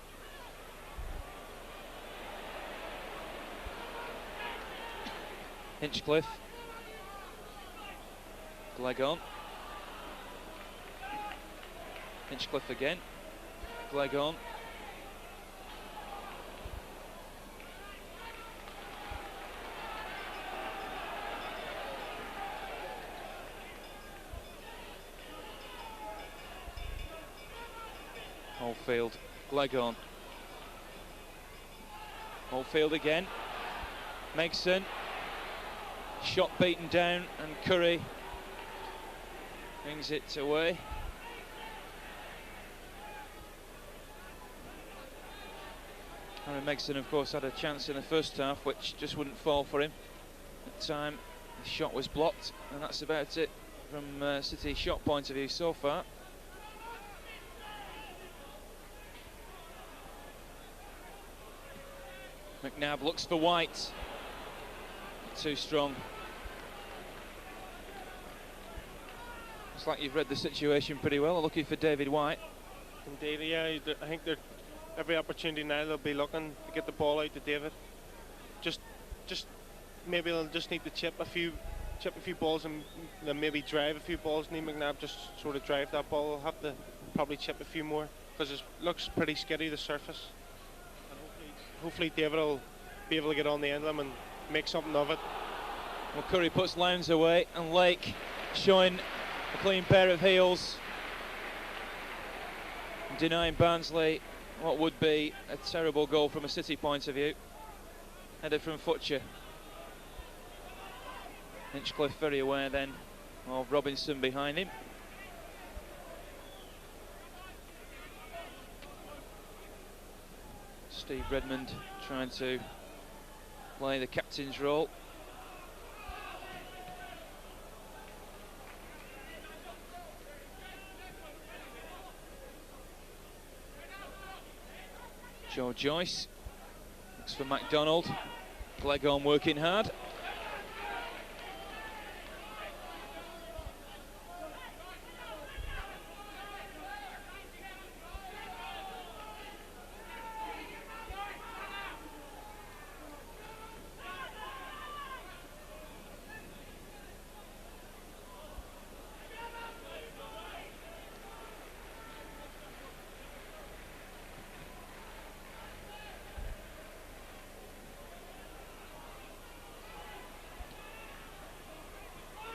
Speaker 1: Hinchcliffe. Glegon. Hinchcliffe again. Glegon. Oldfield. Glegon. Oldfield again. Megson. Shot beaten down, and Curry brings it away. Aaron Megson, of course, had a chance in the first half, which just wouldn't fall for him. At the time, the shot was blocked, and that's about it from City shot point of view so far. McNabb looks for White. Too strong. Looks like you've read the situation pretty well. Looking for David White.
Speaker 2: Indeed, yeah. I think they're every opportunity now they'll be looking to get the ball out to David. Just maybe they'll just need to chip a few balls and then maybe drive a few balls. Neil McNabb just sort of drive that ball. They'll have to probably chip a few more because it looks pretty skiddy, the surface. And hopefully David will be able to get on the end of them and make something of it.
Speaker 1: Well, Curry puts Lowndes away, and Lake showing a clean pair of heels, denying Barnsley what would be a terrible goal from a City point of view. Headed from Futcher. Hinchcliffe very aware then of Robinson behind him. Steve Redmond trying to play the captain's role. Joe Joyce looks for MacDonald. Glegon working hard.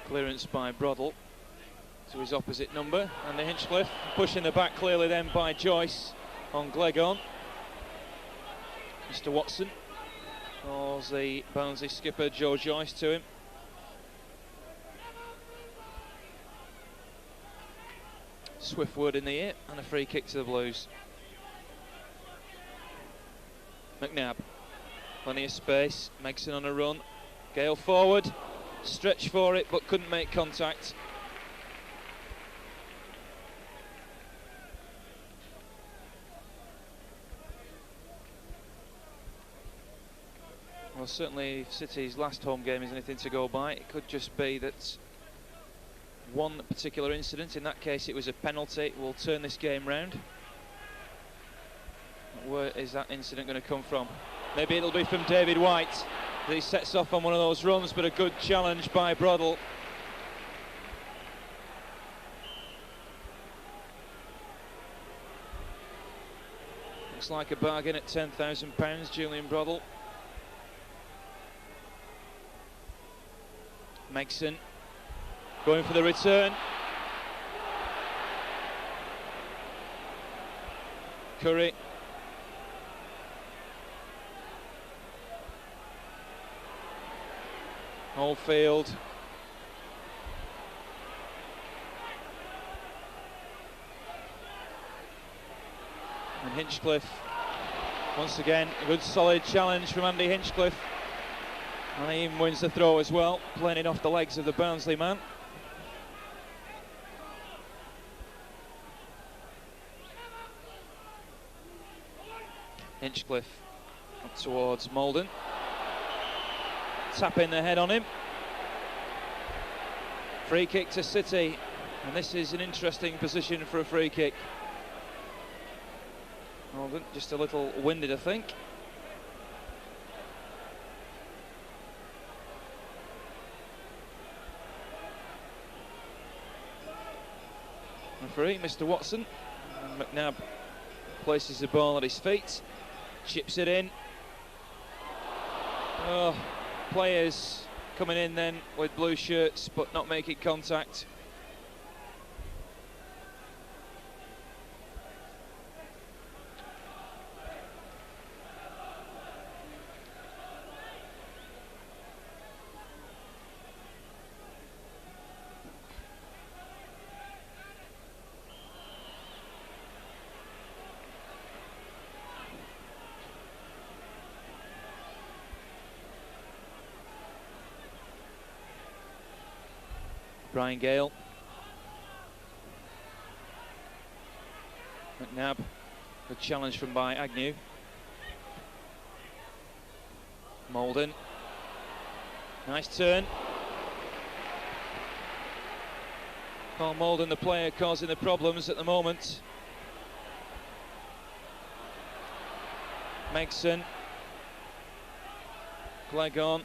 Speaker 1: Clearance by Broddle to his opposite number, and the Hinchcliffe pushing the back clearly then by Joyce on Glegon. Mr. Watson calls the Barnsley skipper Joe Joyce to him. Swift word in the ear and a free kick to the Blues. McNabb, plenty of space, Megson on a run, Gale forward. Stretch for it, but couldn't make contact. Well, certainly if City's last home game is anything to go by, it could just be that one particular incident, in that case it was a penalty, will turn this game round. Where is that incident going to come from? Maybe it'll be from David White. He sets off on one of those runs, but a good challenge by Broddle. Looks like a bargain at £10,000, Julian Broddle. Megson going for the return. Curry. Oldfield. And Hinchcliffe. Once again, a good solid challenge from Andy Hinchcliffe. And he even wins the throw as well, playing it off the legs of the Barnsley man. Hinchcliffe up towards Maldon. Tapping the head on him. Free kick to City, and this is an interesting position for a free kick. Maldon just a little winded, I think. Referee, Mr. Watson. And McNabb places the ball at his feet, chips it in. Oh, players coming in then with blue shirts but not making contact. Brian Gale. McNabb, good challenge from by Agnew. Maldon. Nice turn. Paul Maldon, the player causing the problems at the moment. Megson. Glegon.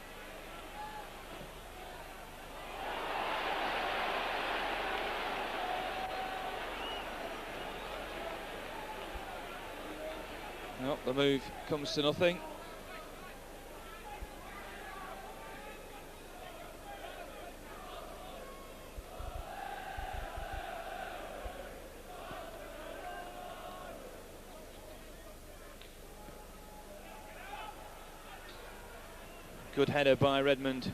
Speaker 1: Oh, the move comes to nothing. Good header by Redmond.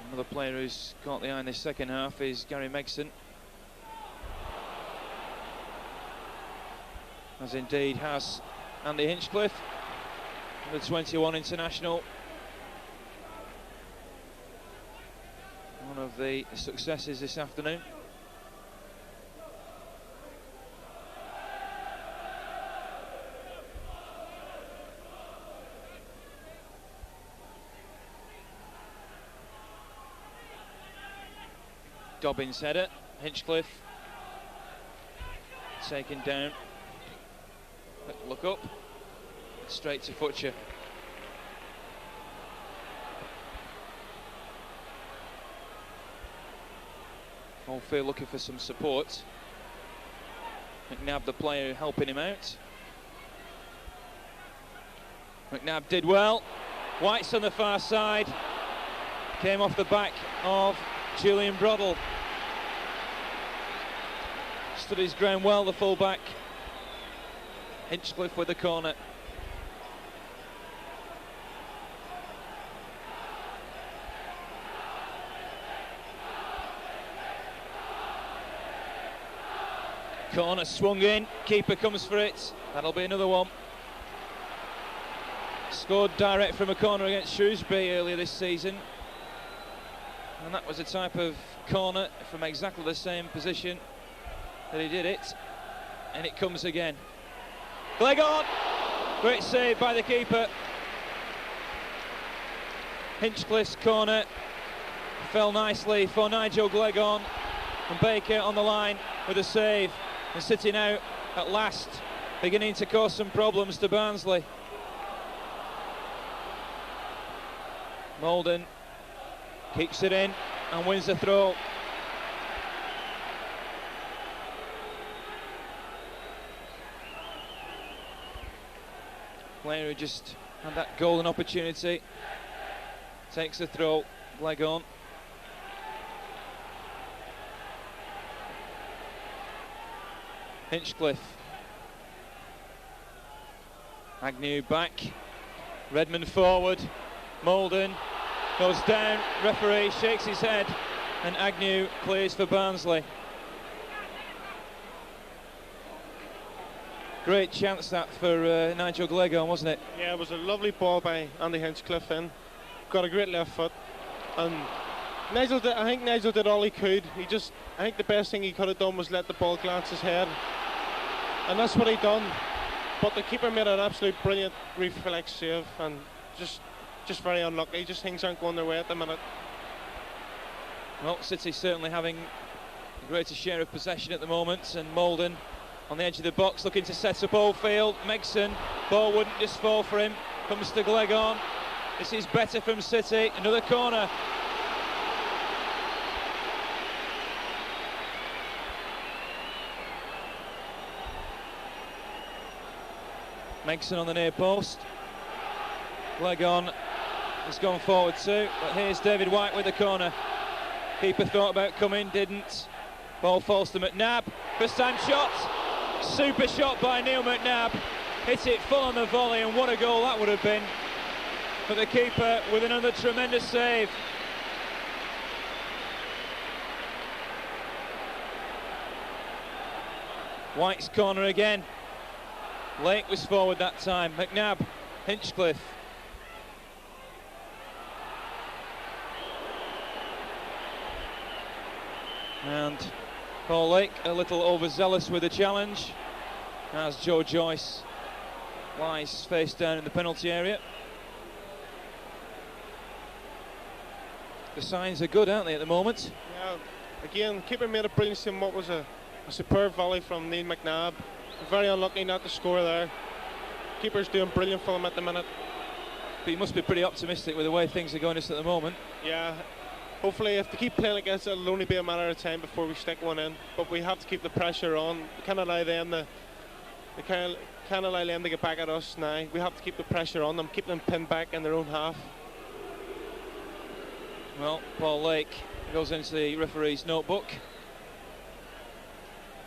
Speaker 1: Another player who's caught the eye in the second half is Gary Megson. As indeed has Andy Hinchcliffe, the 21 international. One of the successes this afternoon. Dobbins header, Hinchcliffe taken down. Look up, straight to Futcher. Oldfield looking for some support. McNabb, the player, helping him out. McNabb did well. White's on the far side. Came off the back of Julian Broddle. Stood his ground well, the full-back. Hinchcliffe with the corner. Corner swung in, keeper comes for it. That'll be another one. Scored direct from a corner against Shrewsbury earlier this season. And that was a type of corner from exactly the same position that he did it. And it comes again. Glegon, great save by the keeper. Hinchcliffe's corner fell nicely for Nigel Glegon, and Baker on the line with a save. And City now at last beginning to cause some problems to Barnsley. Maldon keeps it in and wins the throw. Player who just had that golden opportunity takes the throw, leg on. Hinchcliffe. Agnew back. Redmond forward. Molden goes down. Referee shakes his head, and Agnew clears for Barnsley. Great chance that for Nigel Glegon, wasn't it?
Speaker 2: Yeah, it was a lovely ball by Andy Hinchcliffe in. Got a great left foot, and I think Nigel did all he could. I think the best thing he could have done was let the ball glance his head, and that's what he done. But the keeper made an absolute brilliant reflex save, and just very unlucky. Just things aren't going their way at the minute.
Speaker 1: Well, City certainly having a greater share of possession at the moment, and Molden on the edge of the box looking to set up Oldfield. Megson, ball wouldn't just fall for him, comes to Glegon. This is better from City, another corner. Megson on the near post. Glegon has gone forward too, but here's David White with the corner. Keeper thought about coming, didn't. Ball falls to McNabb. First time shot. Super shot by Neil McNabb. Hit it full on the volley, and what a goal that would have been. But the keeper with another tremendous save. White's corner again. Lake was forward that time. McNabb, Hinchcliffe. And Paul Lake a little overzealous with the challenge, as Joe Joyce lies face down in the penalty area. The signs are good, aren't they, at the moment?
Speaker 2: Yeah, again, keeper made a brilliant save. What was a superb volley from Neil McNabb. Very unlucky not to score there. Keeper's doing brilliant for him at the minute.
Speaker 1: But you must be pretty optimistic with the way things are going just at the moment.
Speaker 2: Yeah. Hopefully, if they keep playing like this, it'll only be a matter of time before we stick one in. But we have to keep the pressure on. We can't allow them to get back at us now. We have to keep the pressure on them, keep them pinned back in their own half.
Speaker 1: Well, Paul Lake goes into the referee's notebook.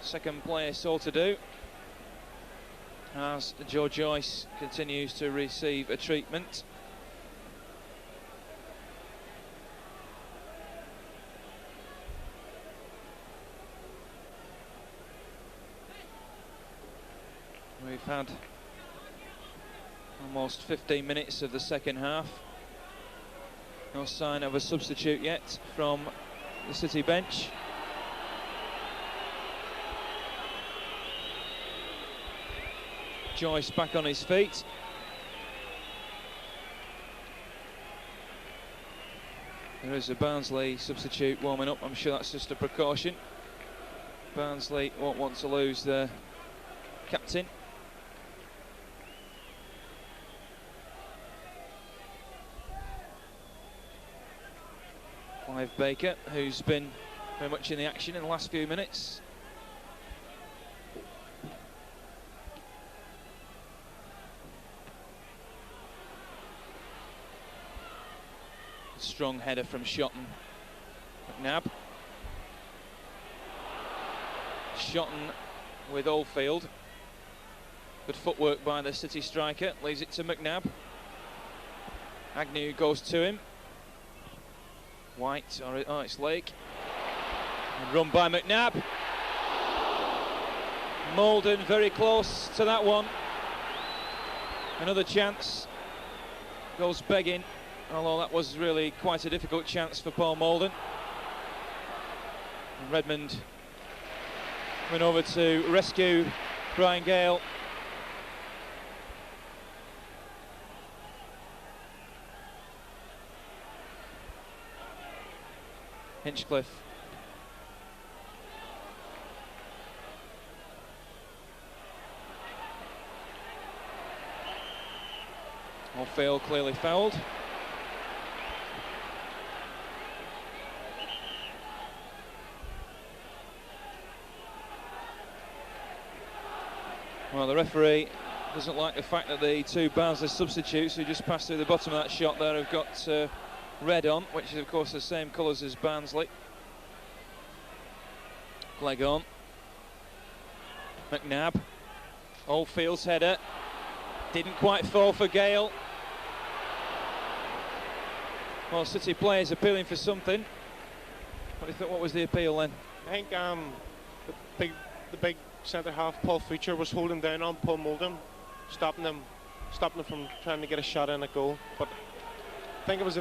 Speaker 1: Second place all to do, as Joe Joyce continues to receive a treatment. We've had almost 15 minutes of the second half. No sign of a substitute yet from the City bench. Joyce back on his feet. There is a Barnsley substitute warming up. I'm sure that's just a precaution. Barnsley won't want to lose their captain. Clive Baker, who's been very much in the action in the last few minutes. Strong header from Shotton. McNabb. Shotton with Oldfield. Good footwork by the City striker. Leaves it to McNabb. Agnew goes to him. White, oh, it's Lake. And run by McNabb. Molden very close to that one. Another chance. Goes begging. Although that was really quite a difficult chance for Paul Molden. And Redmond went over to rescue Brian Gale. Hinchcliffe. Oldfield clearly fouled. Well, the referee doesn't like the fact that the two Barnsley substitutes who just passed through the bottom of that shot there have got red on, which is of course the same colours as Barnsley. Leg on. McNabb. Oldfield's header. Didn't quite fall for Gale. Well, City players appealing for something. What do you think? What was the appeal then?
Speaker 2: I think the big centre half Paul Future was holding down on Paul Molden, stopping them from trying to get a shot in at goal. But I think it was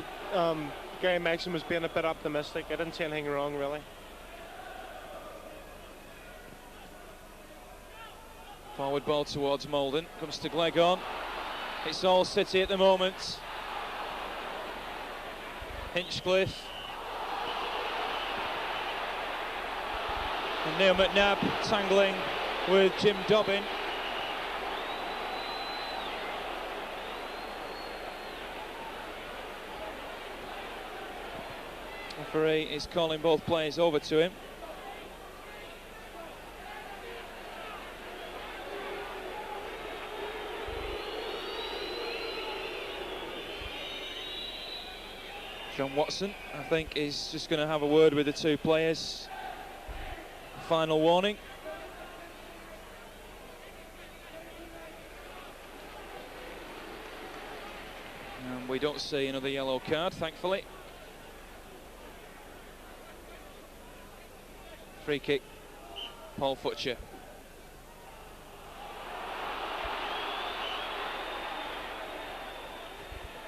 Speaker 2: Gary Megson was being a bit optimistic. I didn't see anything wrong really.
Speaker 1: Forward ball towards Molden. Comes to Glegon. It's all City at the moment. Hinchcliffe. And Neil McNabb tangling with Jim Dobbin. Referee is calling both players over to him. John Watson, I think, is just going to have a word with the two players. Final warning. And we don't see another yellow card, thankfully. Free kick, Paul Futcher.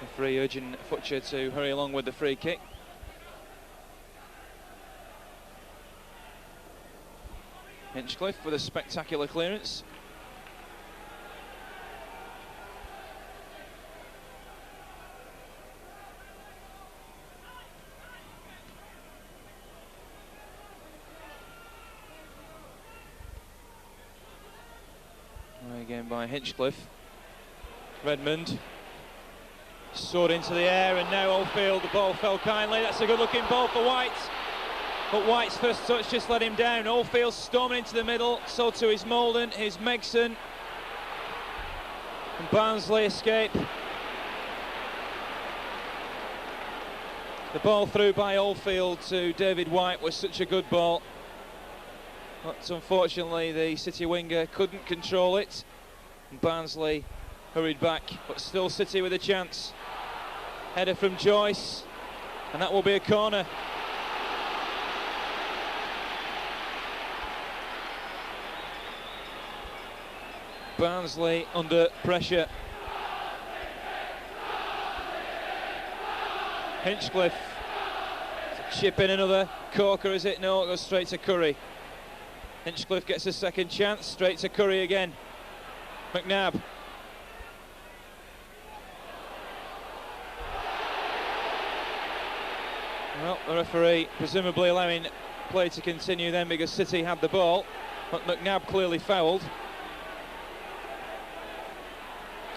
Speaker 1: Referee urging Futcher to hurry along with the free kick. Hinchcliffe with a spectacular clearance. Again by Hinchcliffe. Redmond. Soared into the air, and now Oldfield, the ball fell kindly. That's a good looking ball for White. But White's first touch just let him down. Oldfield storming into the middle, so too is Molden, is Megson. And Barnsley escape. The ball through by Oldfield to David White was such a good ball. But unfortunately the City winger couldn't control it. And Barnsley hurried back, but still City with a chance. Header from Joyce, and that will be a corner. Barnsley under pressure. Hinchcliffe, chip in another. Corker, is it? No, it goes straight to Curry. Hinchcliffe gets a second chance, straight to Curry again. McNabb. Well, the referee presumably allowing play to continue then because City had the ball, but McNabb clearly fouled.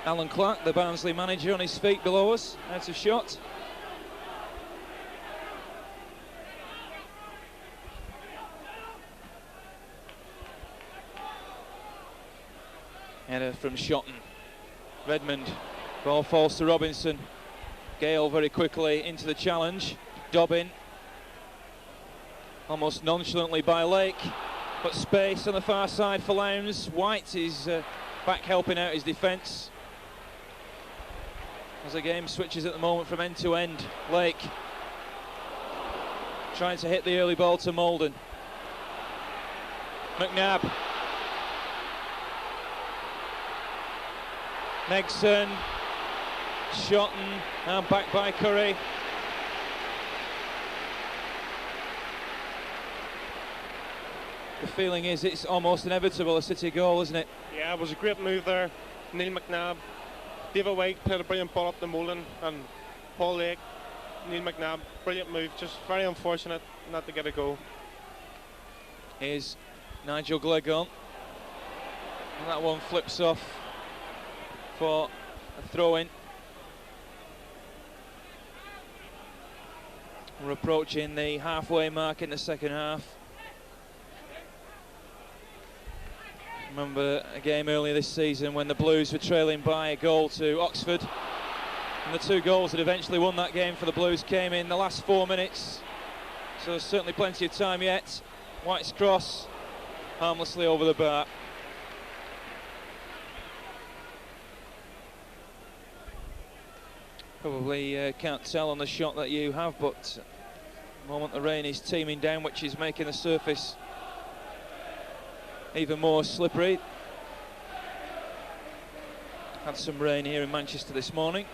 Speaker 1: Alan Clark, the Barnsley manager, on his feet below us, out of shot. Header from Shotton. Redmond, ball falls to Robinson. Gale very quickly into the challenge. Dobbin, almost nonchalantly by Lake, but space on the far side for Lowndes. White is back helping out his defence. As the game switches at the moment from end to end. Lake trying to hit the early ball to Molden. McNabb. Megson. Shotton, and back by Curry. The feeling is it's almost inevitable, a City goal, isn't it?
Speaker 2: Yeah, it was a great move there. Neil McNabb, David White played a brilliant ball up to Molden, and Paul Lake, Neil McNabb, brilliant move. Just very unfortunate not to get a goal.
Speaker 1: Here's Nigel Glegon, and that one flips off for a throw-in. We're approaching the halfway mark in the second half. Remember a game earlier this season when the Blues were trailing by a goal to Oxford. And the 2 goals that eventually won that game for the Blues came in the last 4 minutes. So there's certainly plenty of time yet. White's cross, harmlessly over the bar. Probably can't tell on the shot that you have, but at the moment the rain is teeming down, which is making the surface even more slippery. Had some rain here in Manchester this morning.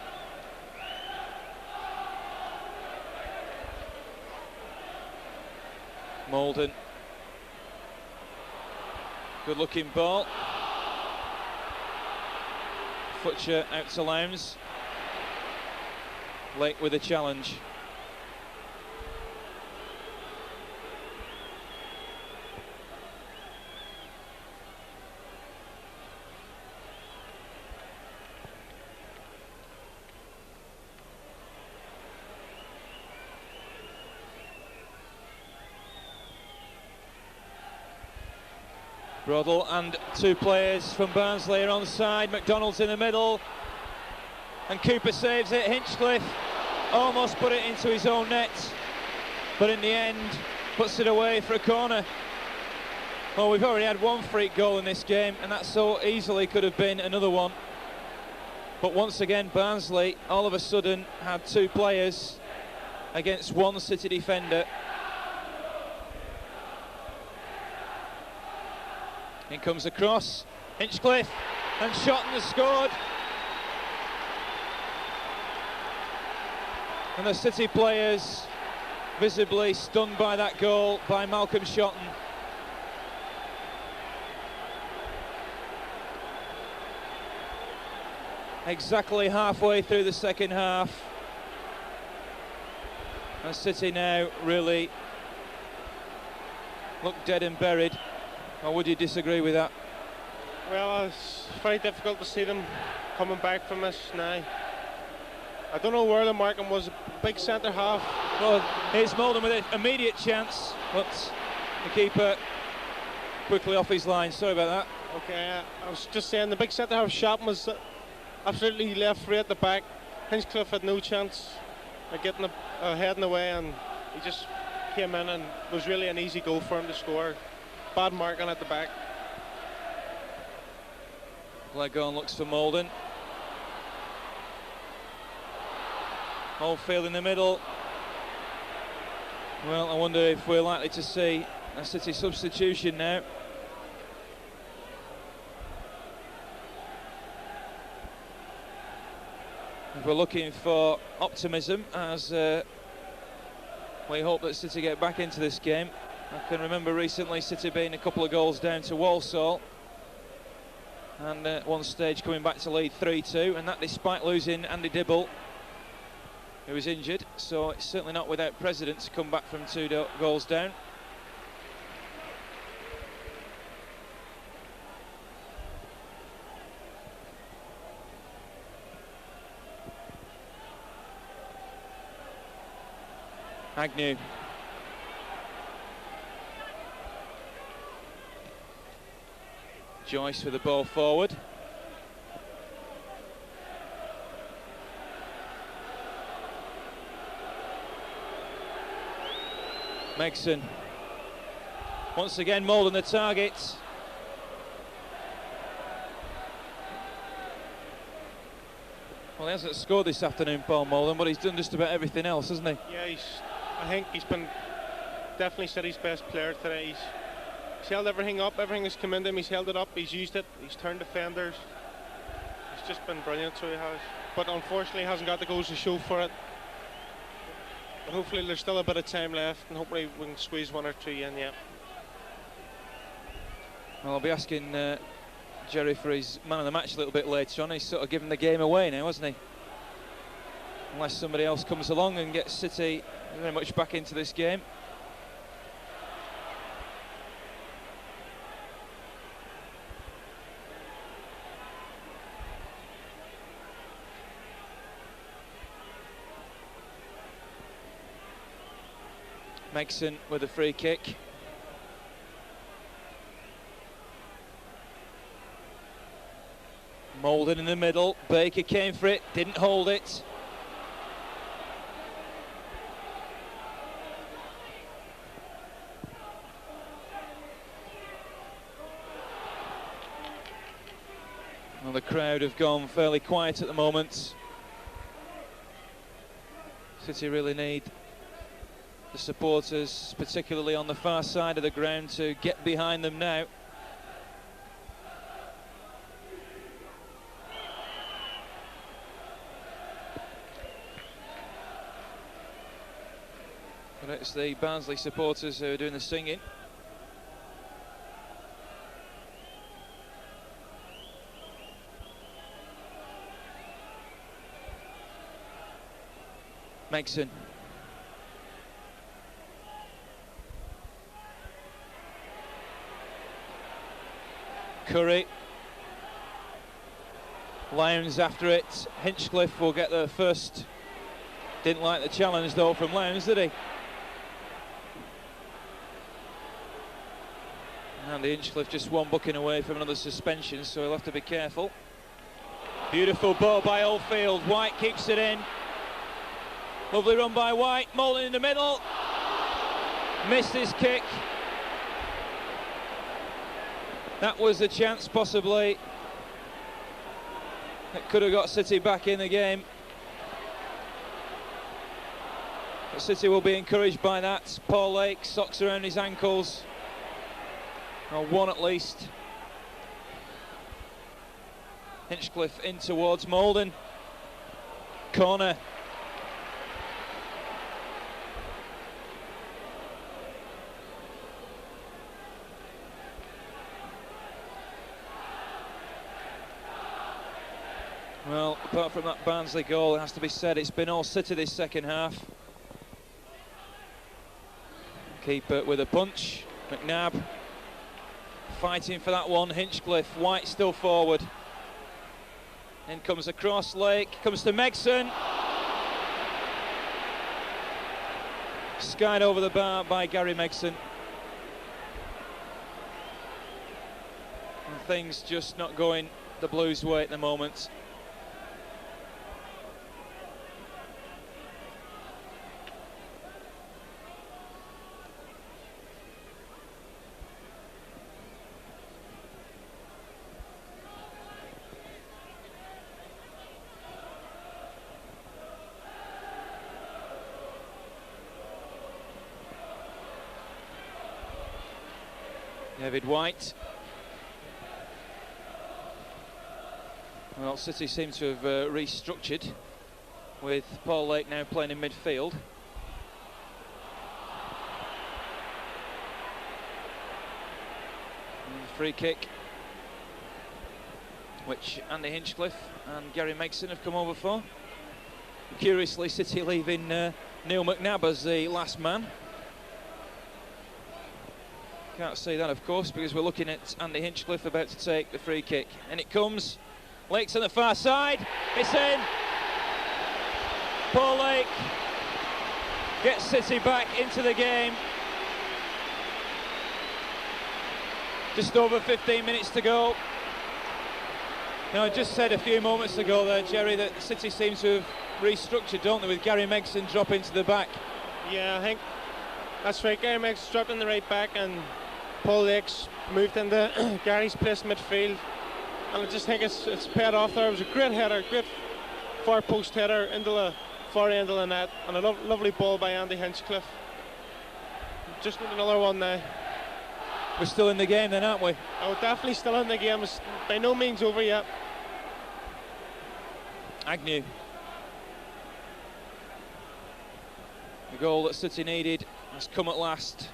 Speaker 1: Molden. Good looking ball. Futcher out to Lowndes. Lake with a challenge. Broddle and 2 players from Barnsley are on side. McDonald's in the middle. And Cooper saves it. Hinchcliffe almost put it into his own net, but in the end puts it away for a corner. Well, we've already had 1 freak goal in this game, and that so easily could have been another one. But once again, Barnsley all of a sudden had 2 players against 1 City defender. In comes the cross, Hinchcliffe, and Shotton has scored. And the City players visibly stunned by that goal by Malcolm Shotton. Exactly halfway through the second half. And City now really look dead and buried. Or would you disagree with that?
Speaker 2: Well, it's very difficult to see them coming back from this now. I don't know where the marking was. Big centre half.
Speaker 1: Well, here's Molden with an immediate chance, but the keeper quickly off his line. Sorry about that.
Speaker 2: Okay, I was just saying the big centre half shot was absolutely left free at the back. Hinchcliffe had no chance of getting a head in the way, and he just came in, and it was really an easy goal for him to score. Bad marking at the back.
Speaker 1: Legon looks for Molden. Oldfield in the middle. Well, I wonder if we're likely to see a City substitution now. If we're looking for optimism, as we hope that City get back into this game. I can remember recently City being a couple of goals down to Walsall, and at one stage coming back to lead 3-2, and that despite losing Andy Dibble, who was injured. So it's certainly not without precedent to come back from 2 goals down. Agnew. Joyce with the ball forward. Megson. Once again, Molden the target. Well, he hasn't scored this afternoon, Paul Molden, but he's done just about everything else, hasn't he?
Speaker 2: Yeah, I think he's been definitely City's best player today. He's held everything up, everything has come into him, he's held it up, he's used it, he's turned defenders. He's just been brilliant, so he has. But unfortunately, he hasn't got the goals to show for it. But hopefully there's still a bit of time left, and hopefully we can squeeze 1 or 2 in, yeah.
Speaker 1: Well, I'll be asking Jerry for his man of the match a little bit later on. He's sort of giving the game away now, hasn't he? Unless somebody else comes along and gets City very much back into this game. Megson with a free kick. Molden in the middle. Baker came for it, didn't hold it. Well, the crowd have gone fairly quiet at the moment. City really need the supporters, particularly on the far side of the ground, to get behind them now. But it's the Barnsley supporters who are doing the singing. Megson. Curry. Lowndes after it. Hinchcliffe will get the first. Didn't like the challenge though from Lowndes, did he? And Hinchcliffe just one booking away from another suspension, so he'll have to be careful. Beautiful ball by Oldfield. White keeps it in. Lovely run by White. Moulton in the middle. Missed his kick. That was a chance, possibly. That could have got City back in the game. But City will be encouraged by that. Paul Lake, socks around his ankles. Or one at least. Hinchcliffe in towards Moulton. Corner. Well, apart from that Barnsley goal, it has to be said, it's been all City this second half. Keeper with a punch. McNabb fighting for that one. Hinchcliffe. White still forward. In comes across. Lake comes to Megson. Skied over the bar by Gary Megson. And things just not going the Blues' way at the moment. David White. Well, City seem to have restructured, with Paul Lake now playing in midfield. Free kick, which Andy Hinchcliffe and Gary Megson have come over for. Curiously, City leaving Neil McNabb as the last man. Can't see that, of course, because we're looking at Andy Hinchcliffe about to take the free kick. And it comes. Lake's on the far side. It's in. Paul Lake gets City back into the game. Just over 15 minutes to go. Now, I just said a few moments ago there, Jerry, that City seems to have restructured, don't they, with Gary Megson dropping to the back.
Speaker 2: Yeah, I think that's right. Gary Megson dropped in the right back and Paul Lake's moved into Gary's place midfield. And I just think it's paid off there. It was a great header, great far post header into the far end of the net, and a lovely ball by Andy Hinchcliffe. Just need another one now.
Speaker 1: We're still in the game then, aren't we?
Speaker 2: Oh, definitely still in the game. It's by no means over yet.
Speaker 1: Agnew. The goal that City needed has come at last.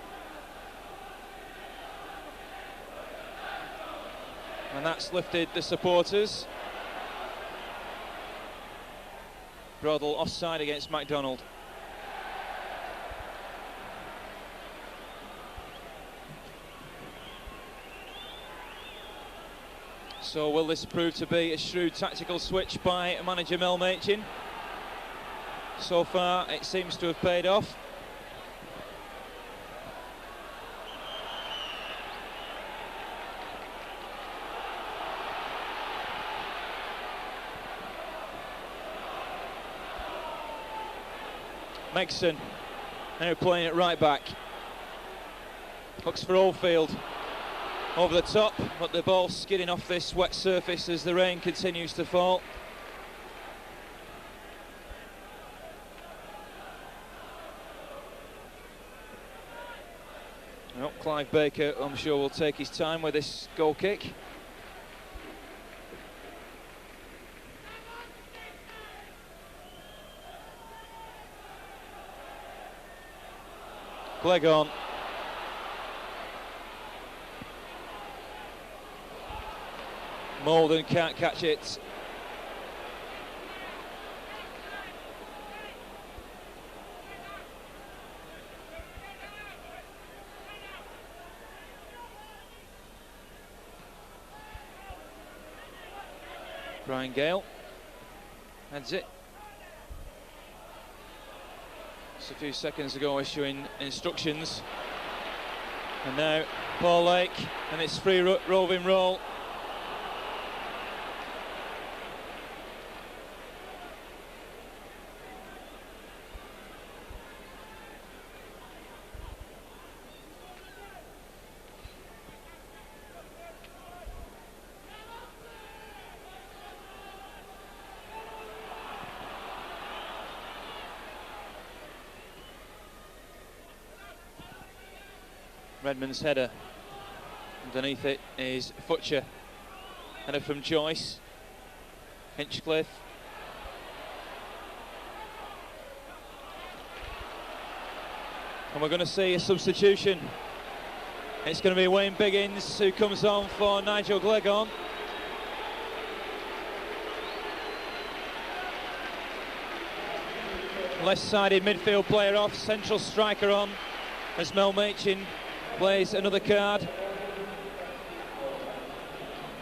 Speaker 1: And that's lifted the supporters. Broddle offside against MacDonald. So will this prove to be a shrewd tactical switch by manager Mel Machin? So far it seems to have paid off. Megson now playing it right back. Hooks for Oldfield. over the top, but the ball skidding off this wet surface as the rain continues to fall. Well, Clive Baker, I'm sure, will take his time with this goal kick. Glegon. Molden can't catch it. Brian Gale heads it. Just a few seconds ago issuing instructions. And now Paul Lake, and it's free roving roll. Redmond's header. Underneath it is Futcher. Header from Joyce. Hinchcliffe. And we're going to see a substitution. It's going to be Wayne Biggins who comes on for Nigel Glegon. Left-sided midfield player off, central striker on as Mel Machin plays another card.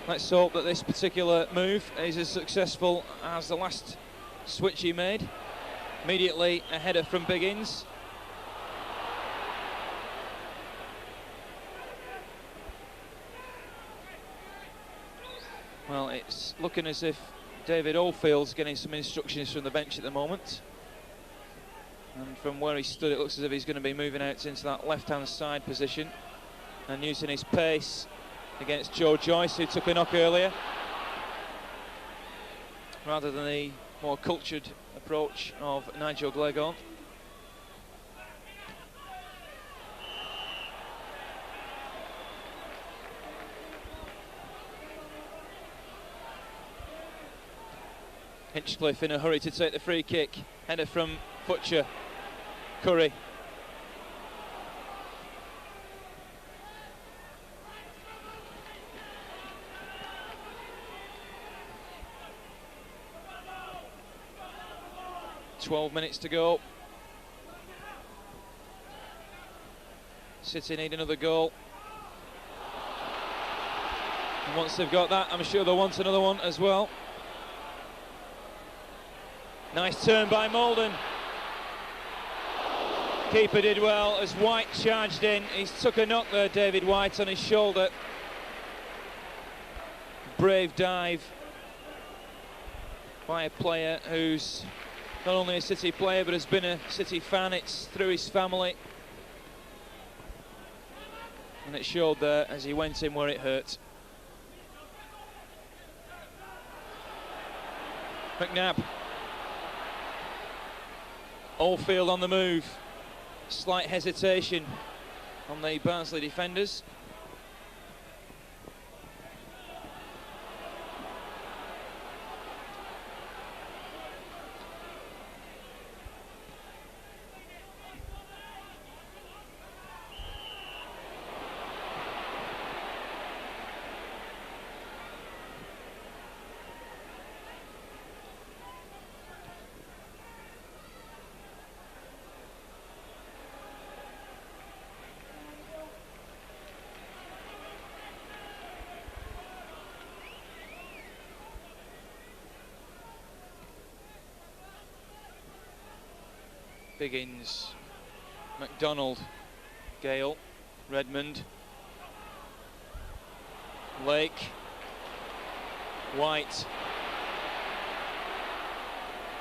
Speaker 1: Let's hope that this particular move is as successful as the last switch he made. Immediately a header from Biggins. Well, it's looking as if David Oldfield's getting some instructions from the bench at the moment. And from where he stood, it looks as if he's going to be moving out into that left-hand side position and using his pace against Joe Joyce, who took a knock earlier, rather than the more cultured approach of Nigel Glegon. Hinchcliffe in a hurry to take the free kick. Header from Futcher. Curry. "12 minutes to go. City need another goal. And once they've got that, I'm sure they'll want another one as well. Nice turn by Molden. Keeper did well as White charged in. He's took a knock there, David White, on his shoulder. Brave dive by a player who's not only a City player but has been a City fan. It's through his family. And it showed there as he went in where it hurt. McNabb. Oldfield on the move. Slight hesitation on the Barnsley defenders. Biggins, MacDonald, Gale, Redmond, Lake, White,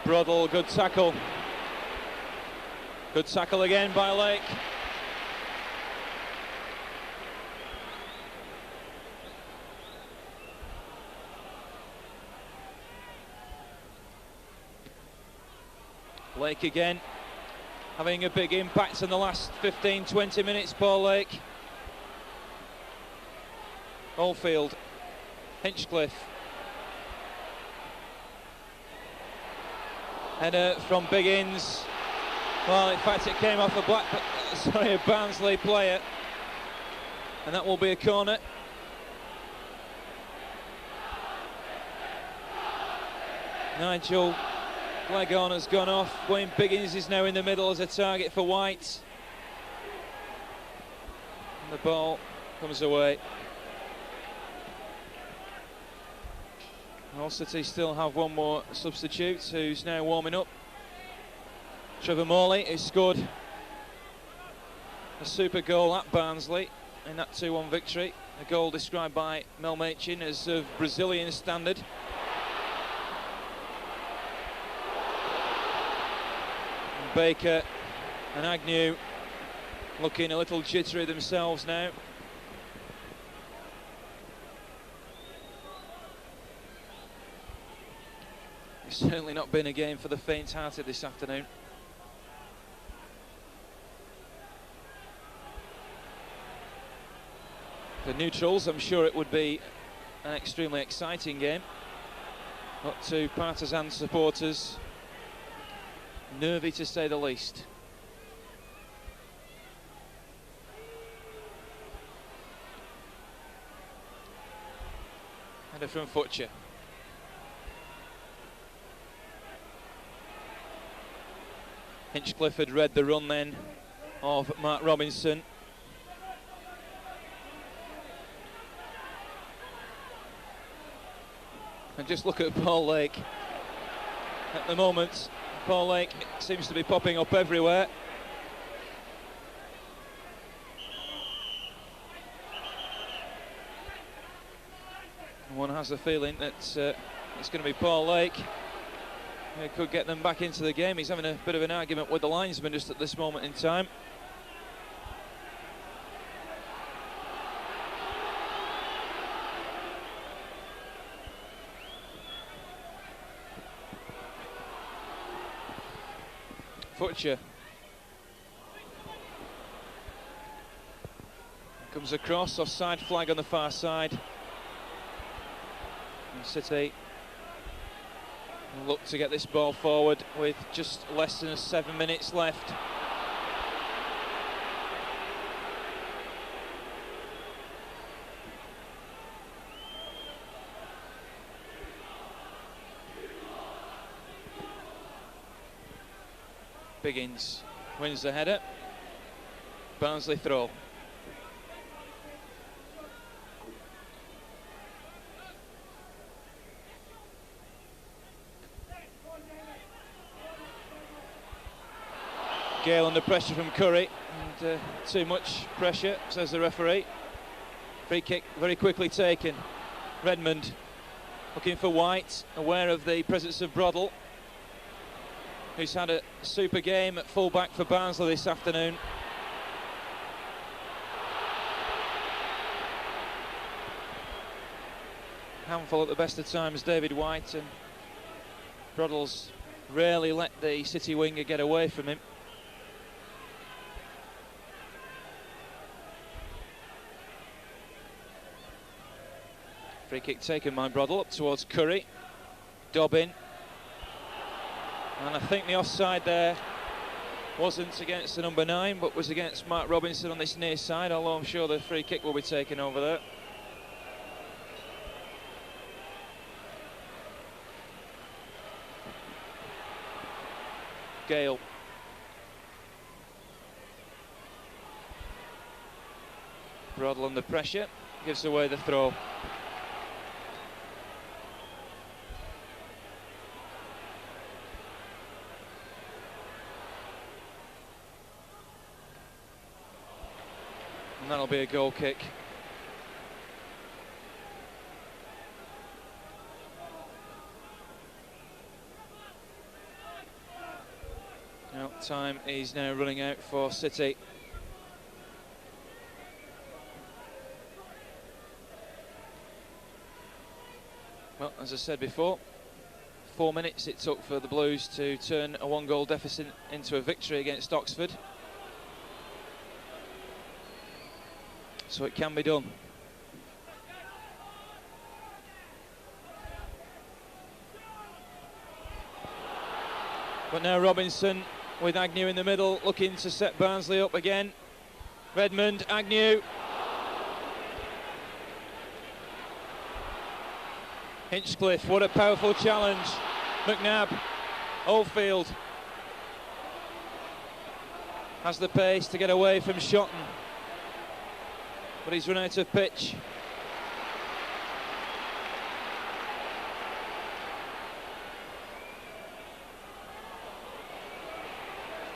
Speaker 1: Broddle, good tackle. Good tackle again by Lake. Lake again, having a big impact in the last 15-20 minutes, Paul Lake. Oldfield, Hinchcliffe. Header from Biggins. Well, in fact, it came off a Barnsley player, and that will be a corner. Nigel Glegon has gone off. Wayne Biggins is now in the middle as a target for White. And the ball comes away. Hull City still have one more substitute who's now warming up. Trevor Morley, who scored a super goal at Barnsley in that 2-1 victory. A goal described by Mel Machin as of Brazilian standard. And Baker and Agnew looking a little jittery themselves now. It's certainly not been a game for the faint-hearted this afternoon. For neutrals, I'm sure it would be an extremely exciting game. But to Partizan supporters, nervy to say the least. Header from Futcher. Hinchcliffe had read the run then of Mark Robinson. And just look at Paul Lake. At the moment, Paul Lake seems to be popping up everywhere. One has a feeling that it's going to be Paul Lake who could get them back into the game. He's having a bit of an argument with the linesman just at this moment in time. Futcher comes across, offside flag on the far side. And City look to get this ball forward with just less than 7 minutes left. Biggins wins the header. Barnsley throw. Gale under pressure from Curry, and too much pressure, says the referee. Free kick very quickly taken. Redmond looking for White, aware of the presence of Broddle, who's had a super game at full-back for Barnsley this afternoon. Handful at the best of times, David White, and Broddle's rarely let the City winger get away from him. Free kick taken by Broddle up towards Curry. Dobbin. And I think the offside there wasn't against the number 9, but was against Mark Robinson on this near side, although I'm sure the free kick will be taken over there. Gale. Broddle under pressure, gives away the throw. And that'll be a goal kick. Now, time is now running out for City. Well, as I said before, 4 minutes it took for the Blues to turn a 1-goal deficit into a victory against Oxford. So it can be done. But now Robinson with Agnew in the middle, looking to set Barnsley up again. Redmond, Agnew. Hinchcliffe, what a powerful challenge. McNabb, Oldfield has the pace to get away from Shotton, but he's run out of pitch.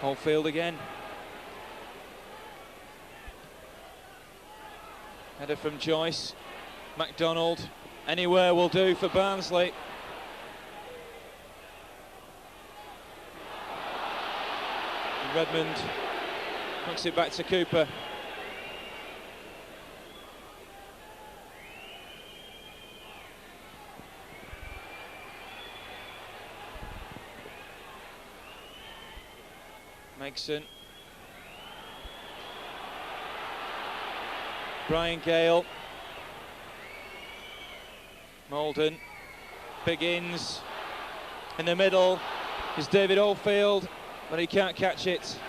Speaker 1: Oldfield again. Header from Joyce. MacDonald. Anywhere will do for Barnsley. And Redmond knocks it back to Cooper. Megson. Brian Gale. Malden. Biggins. In the middle is David Oldfield, but he can't catch it.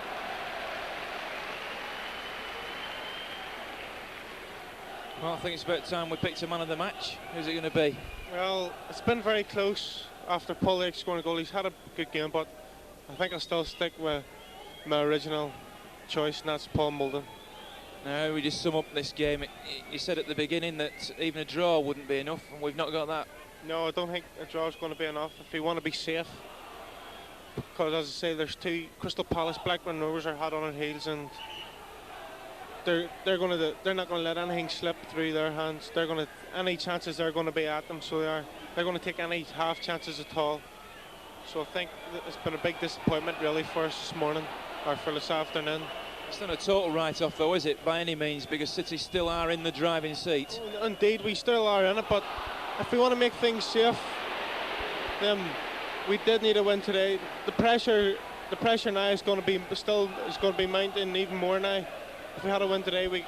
Speaker 1: Well, I think it's about time we picked a man of the match. Who's it going to be?
Speaker 2: Well, it's been very close after Paul Lake scoring a goal. He's had a good game, but I think I'll still stick with my original choice, and that's Paul Malden.
Speaker 1: Now we just sum up this game. You said at the beginning that even a draw wouldn't be enough, and we've not got that.
Speaker 2: No, I don't think a draw is going to be enough if we want to be safe. Because as I say, there's two Crystal Palace, Blackburn Rovers are hot on their heels, and they're not going to let anything slip through their hands. Any chances they're going to be at them, so they're going to take any half chances at all. So I think it's been a big disappointment really for us this morning, or for this afternoon.
Speaker 1: It's not a total write-off though, is it, by any means, because City still are in the driving seat.
Speaker 2: Oh, indeed, we still are in it, but if we want to make things safe, then we did need a win today. The pressure now is going to be mounting even more now. If we had a win today,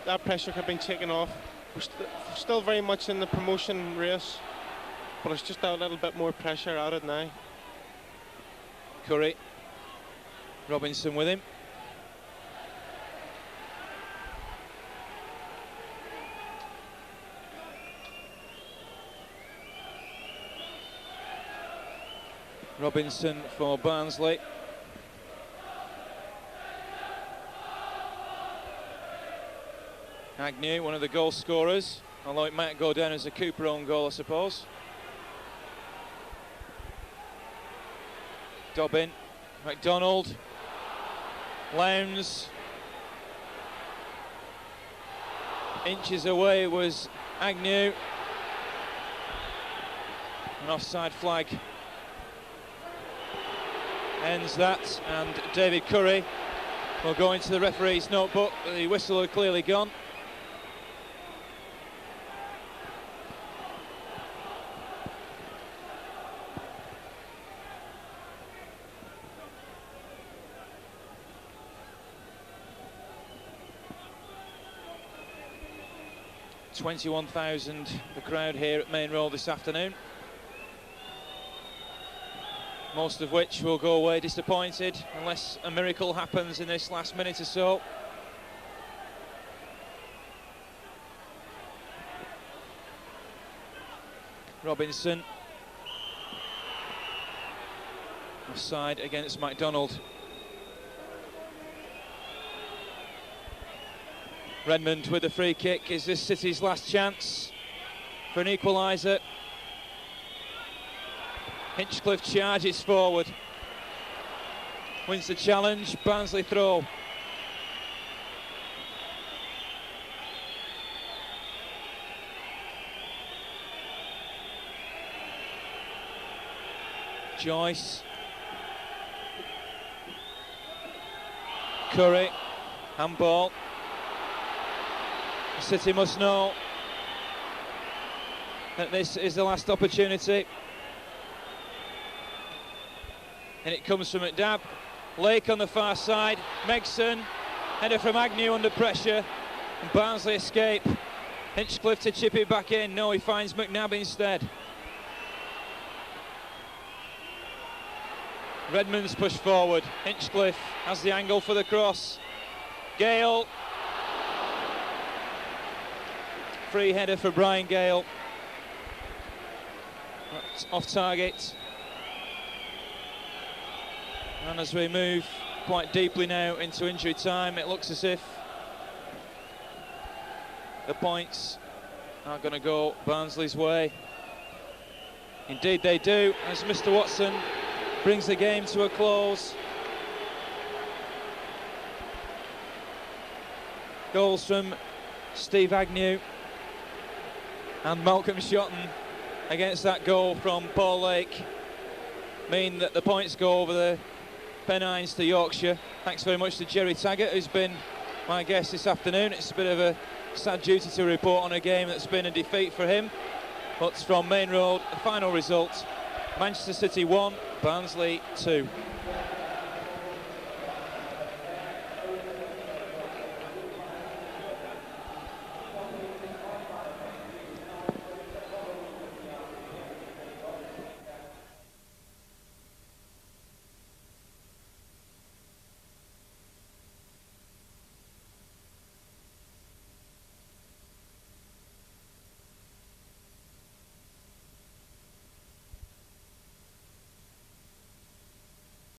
Speaker 2: that pressure could have been taken off. We're still very much in the promotion race, but it's just a little bit more pressure added now.
Speaker 1: Curry, Robinson with him. Robinson for Barnsley. Agnew, one of the goal scorers, although it might go down as a Cooper own goal, I suppose. Dobbin, MacDonald, Lowndes. Inches away was Agnew. An offside flag ends that, and David Curry will go into the referee's notebook. The whistle had clearly gone. $21,000 the crowd here at Main Road this afternoon, most of which will go away disappointed unless a miracle happens in this last minute or so. Robinson offside against MacDonald. Redmond with a free kick. Is this City's last chance for an equaliser? Hinchcliffe charges forward, wins the challenge. Barnsley throw. Joyce, Curry, handball. City must know that this is the last opportunity. And it comes from McDab. Lake on the far side. Megson. Header from Agnew under pressure. And Barnsley escape. Hinchcliffe to chip it back in. No, he finds McNabb instead. Redmond's pushed forward. Hinchcliffe has the angle for the cross. Gale. Free header for Brian Gale. That's off target. And as we move quite deeply now into injury time, it looks as if the points are going to go Barnsley's way. Indeed they do, as Mr. Watson brings the game to a close. Goals from Steve Agnew and Malcolm Shotton against that goal from Paul Lake mean that the points go over the Pennines to Yorkshire. Thanks very much to Jerry Taggart, who's been my guest this afternoon. It's a bit of a sad duty to report on a game that's been a defeat for him. But from Main Road, the final result, Manchester City 1, Barnsley 2.